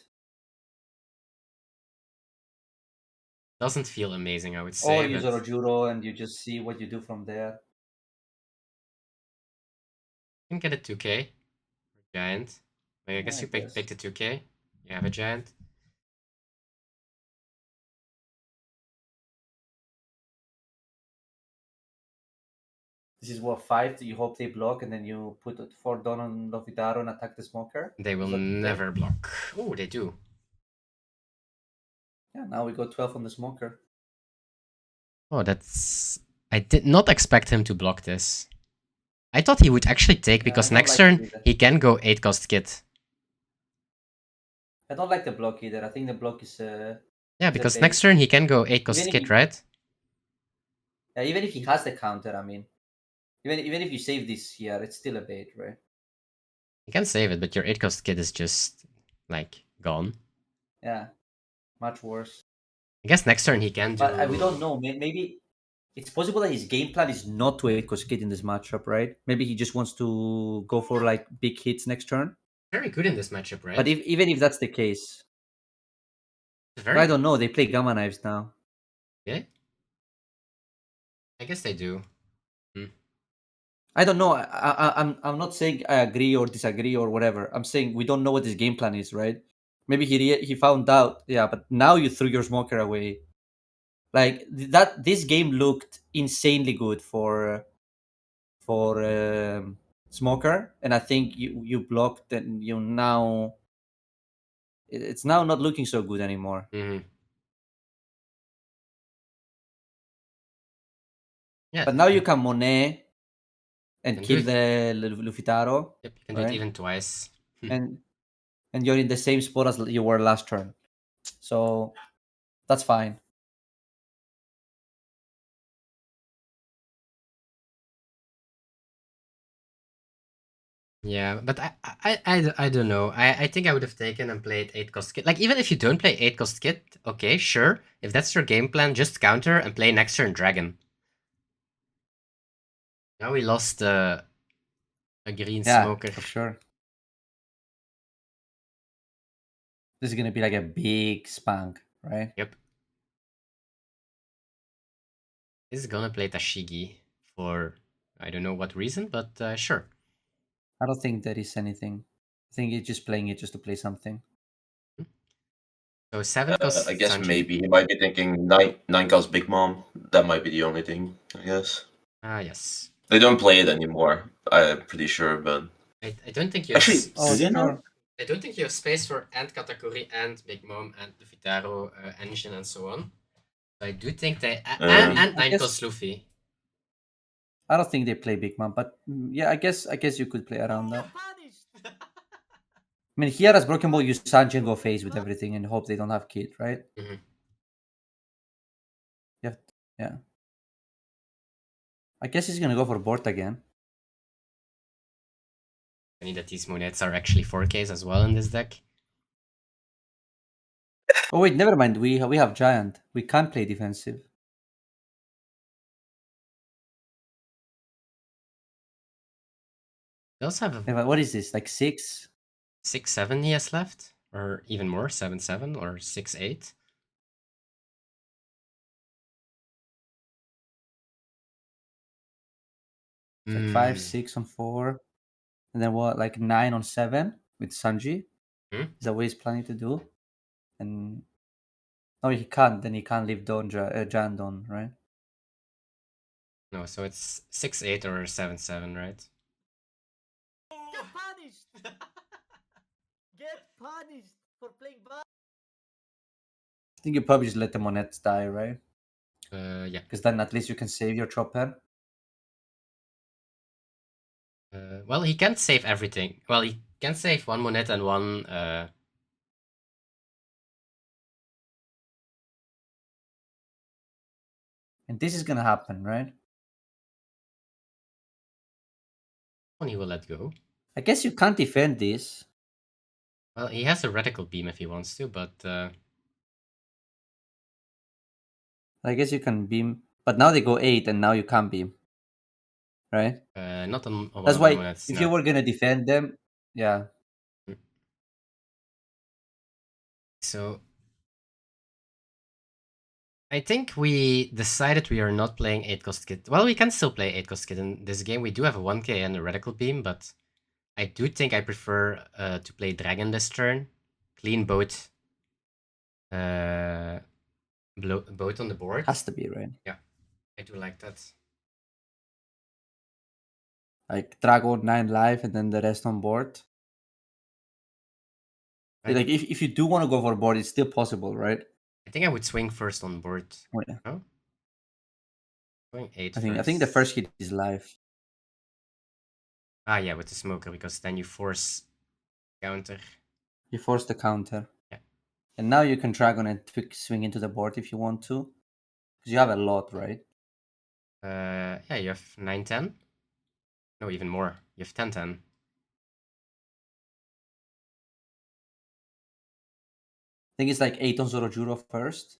Doesn't feel amazing, I would say. Or use Orojuro and you just see what you do from there. You can get a 2k. Giant. Wait, I guess you picked a 2k. You have a giant. This is what, 5? You hope they block and then you put 4 down on Luffy Taro and attack the smoker? They will never block. Oh, they do. Yeah, now we go 12 on the smoker. Oh, that's... I did not expect him to block this. I thought he would actually take, because next turn he can go 8-cost Kit. I don't like the block either. I think the block is... yeah, because next turn he can go 8-cost Kit, right? Yeah, even if he has the counter, I mean. Even if you save this here, it's still a bait, right? You can save it, but your 8-cost Kit is just, like, gone. Yeah, much worse. I guess next turn he can do... But we don't know. Maybe it's possible that his game plan is not to 8-cost Kit in this matchup, right? Maybe he just wants to go for, like, big hits next turn. Very good in this matchup, right? But even if that's the case... I don't know. They play Gamma Knives now. Yeah? I guess they do. I don't know. I'm not saying I agree or disagree or whatever. I'm saying we don't know what his game plan is, right? Maybe he found out. Yeah, but now you threw your smoker away. Like that, this game looked insanely good for smoker, and I think you blocked, and you now it's now not looking so good anymore. Yeah, but now you can Monet and kill the Luffy Taro. Yep, you can do it even twice. and you're in the same spot as you were last turn. So that's fine. Yeah, but I don't know. I think I would have taken and played 8-cost Kit. Like, even if you don't play 8-cost Kit, okay, sure. If that's your game plan, just counter and play next turn Dragon. Now we lost A green Yeah, smoker. for sure. This is gonna be like a big spank, right? Yep. This is gonna play Tashigi for I don't know what reason, but sure. I don't think there is anything. I think he's just playing it just to play something. So 7 costs I guess Sanji. maybe he might be thinking nine costs Big Mom. That might be the only thing, I guess. Ah, yes. They don't play it anymore, I'm pretty sure, but I don't think you have actually, Oh, do they now? sure. I don't think you have space for and Katakuri and Big Mom and the Vitaro engine and so on. So I do think they and I 9 guess- costs Luffy. I don't think they play Big Mom, but yeah, I guess you could play around that. Punished! I mean, here as Broken Ball, use Sanji and go phase with everything and hope they don't have Kid, right? Mhm. Yeah. I guess he's gonna go for Bort again. I need that these monets are actually 4Ks as well in this deck. Oh wait, never mind. We have Giant. We can't play defensive. They also have a What is this? Like 6? 6-7 he has left, or even more, 7-7 or 6-8. It's like 5, 6 on 4, and then what? Like 9 on 7 with Sanji. Hmm? Is that what he's planning to do? And no, he can't. Then he can't leave Giant on, right? No, so it's 6-8 or 7-7, right? Get punished! Get punished for playing bad. I think you probably just let the Monettes die, right? Yeah. Because then at least you can save your chopper. Well, he can't save everything. Well, he can save one monet and one. And this is gonna happen, right? One he will let go. I guess you can't defend this. Well, he has a radical beam if he wants to, but I guess you can beam, but now they go 8, and now you can't beam, right? not on one That's of the why monets. if No. you were gonna defend them, yeah. So I think we decided we are not playing 8 cost kit. Well, we can still play 8 cost kit in this game. We do have a 1K and a radical beam, but I do think I prefer to play dragon this turn. Clean both. Both on the board. Has to be, right? I do like that. Like Dragon 9 life and then the rest on board. Right. Like if you do want to go for board, it's still possible, right? I think I would swing first on board. Oh, yeah. No? Going 8 I think the first hit is life. Ah, yeah, with the smoker, because then you force counter. You force the counter. Yeah. And now you can Dragon and swing into the board if you want to. Because you have a lot, right? Yeah, you have 9-10. No, even more. You have 10-10. I think it's like 8 on Zorojuro first.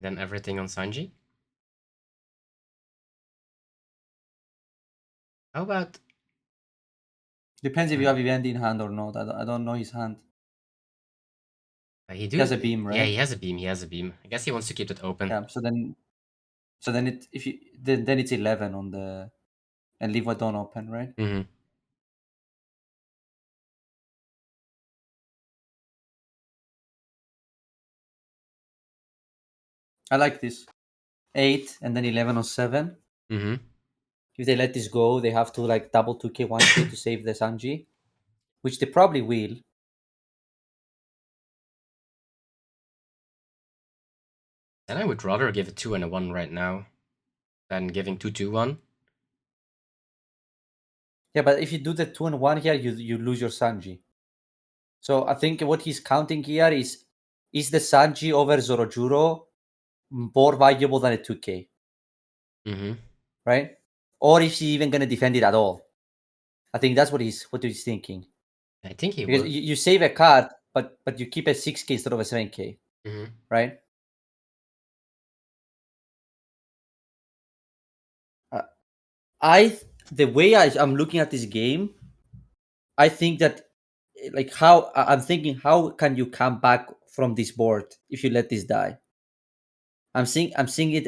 Then everything on Sanji. How about... Depends if you have Vivendi in hand or not. I don't know his hand. he has a beam, right? Yeah, he has a beam. He has a beam. I guess he wants to keep it open. Yeah, so then then it's 11 on the and leave Wadon open, right? Mm-hmm. I like this. 8 and then 11 on 7. Mm-hmm. If they let this go, they have to like double 2k 1k to save the Sanji, which they probably will. Then I would rather give a 2 and a 1 right now than giving 2-2-1. Yeah, but if you do the 2 and 1 here, you lose your Sanji. So I think what he's counting here is the Sanji over Zorojuro more valuable than a 2k? Mm-hmm. Right? Or is he even gonna defend it at all? I think that's what he's thinking. I think he Because will. you save a card, but you keep a 6k instead of a 7k. Mm-hmm. Right? The way I'm looking at this game, I think that like I'm thinking, how can you come back from this board if you let this die? I'm seeing it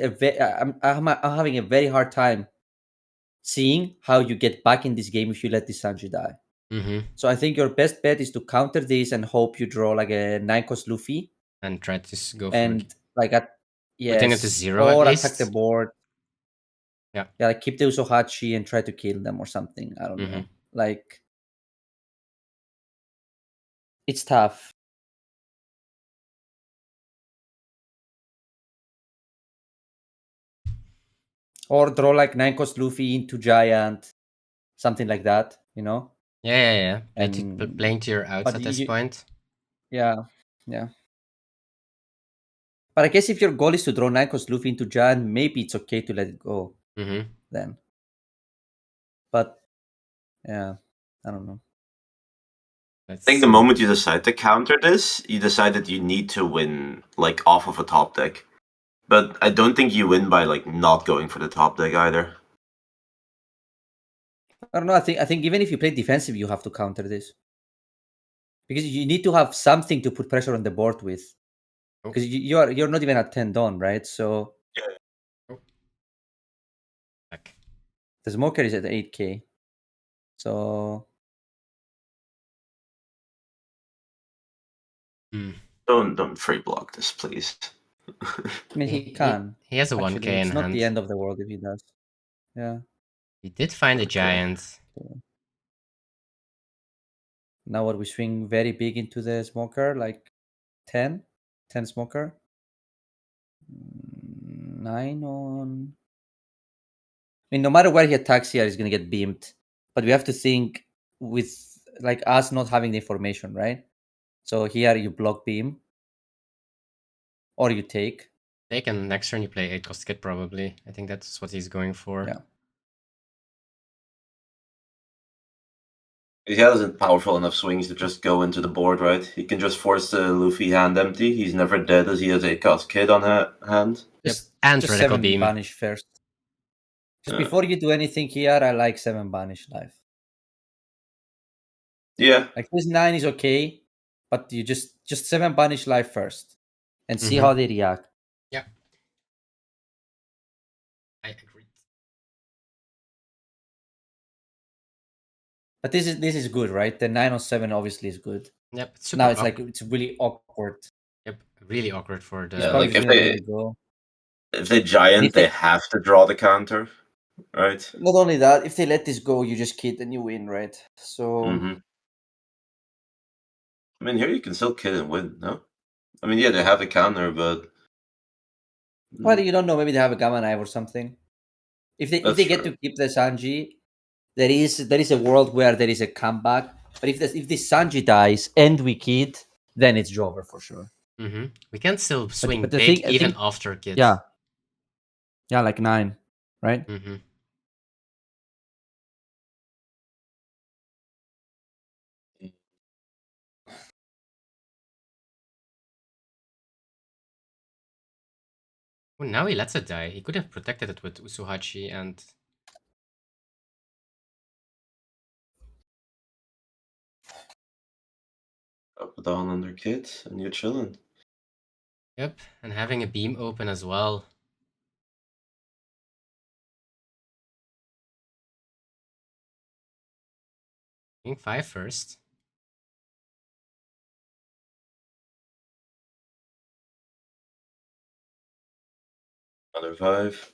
I'm having a very hard time seeing how you get back in this game if you let this Sanji die. Mm-hmm. So I think your best bet is to counter this and hope you draw like a 9-cost Luffy And try to go for and like putting it to yes, 0 or at attack the least. board. Yeah. Yeah, like keep the Usohachi and try to kill them or something. I don't Mm-hmm. know. Like it's tough. Or draw like 9-cost Luffy into Giant, something like that, you know? Yeah. And Playing to your outs but at this point. yeah. But I guess if your goal is to draw 9-cost Luffy into Giant, maybe it's okay to let it go Mm-hmm. then. But yeah, I don't know. I think the moment you decide to counter this, you decide that you need to win like off of a top deck. But I don't think you win by like not going for the top deck either. I don't know. I think even if you play defensive, you have to counter this because you need to have something to put pressure on the board with. Because you're not even at 10 dawn, right? So the smoker is at 8k. So Don't free block this, please. I mean, he can. He has a Actually, 1k in it's not hand. the end of the world if he does. Yeah. He did find a giant. Now what, we swing very big into the smoker, like 10 smoker. 9 on. I mean, no matter where he attacks here, he's gonna get beamed. But we have to think with like us not having the information, right? So here you block beam, or you take. Take, and next turn you play 8-cost Kid probably. I think that's what he's going for. Yeah. He hasn't powerful enough swings to just go into the board, right? He can just force the Luffy hand empty. He's never dead as he has a cost kid on hand. Just, and just Radical 7 Beam. banish first. Just before you do anything here, I like 7 banish life. Yeah. Like this 9 is okay, but you just 7 banish life first and see how they react. Yeah. I agree. But this is good, right? The 9 on 7 obviously is good. Yep. It's Now it's like it's really awkward. Yep. Really awkward for the. Yeah, like if they giant, if they have to draw the counter, right? Not only that, if they let this go, you just kid and you win, right? So I mean, here you can still kid and win, no? I mean, yeah, they have the counter, but well, you don't know. Maybe they have a gamma knife or something. If they get to keep the Sanji, there is a world where there is a comeback. But if the Sanji dies and we kid, then it's over for sure. We can still swing but big even after kid. Yeah, like 9, right? Well, now he lets it die. He could have protected it with Usuhachi and. Up down under kid, and you're chilling. Yep, and having a beam open as well. King 5 first. Another 5.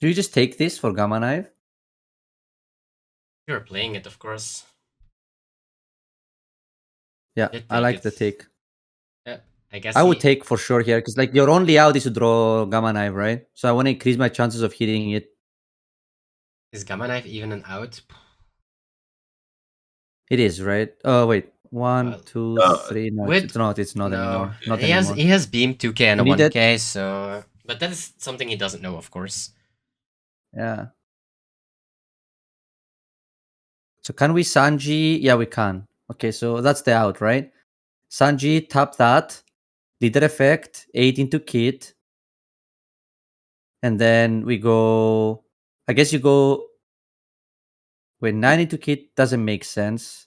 Do you just take this for gamma knife? You're playing it, of course. Yeah, I like the take. Yeah, I guess I would take for sure here because like your only out is to draw gamma knife, right? So I want to increase my chances of hitting it. Is gamma knife even an out? It is, right? Oh wait, 1, 2, 3. No, it's not. It's not anymore. Not anymore. He has beam 2k and a 1k, so but that is something he doesn't know, of course. Yeah. So can we Sanji? Yeah, we can. Okay, so that's the out, right? Sanji, tap that. Leader effect, 8 into kit. and then we go. I guess you go. Wait, 9 into kid doesn't make sense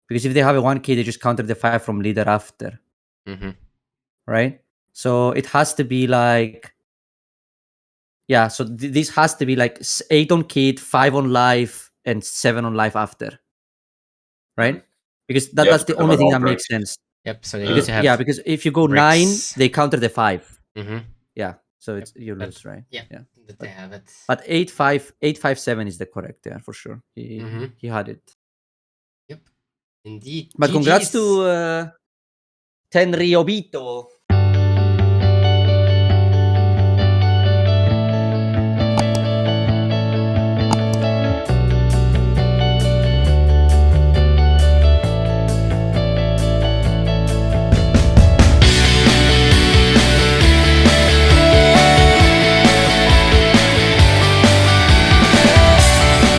because if they have a 1 kid, they just counter the 5 from leader after, Mm-hmm. right? So it has to be like, yeah. So this has to be like 8 on kid, 5 on life, and 7 on life after, right? Because Yeah, that's the but only not thing all that makes bricks. sense. Yep. So they Because need to have yeah, because if you go 9, bricks. they counter the 5. Mm-hmm. Yeah, so it's Yep, you but- lose, right? Yeah. Yeah. That they have it. But 8-5-7 is the correct, yeah, for sure. Mhm. He had it. Yep. Indeed. But congrats GGs. to Tenryobito.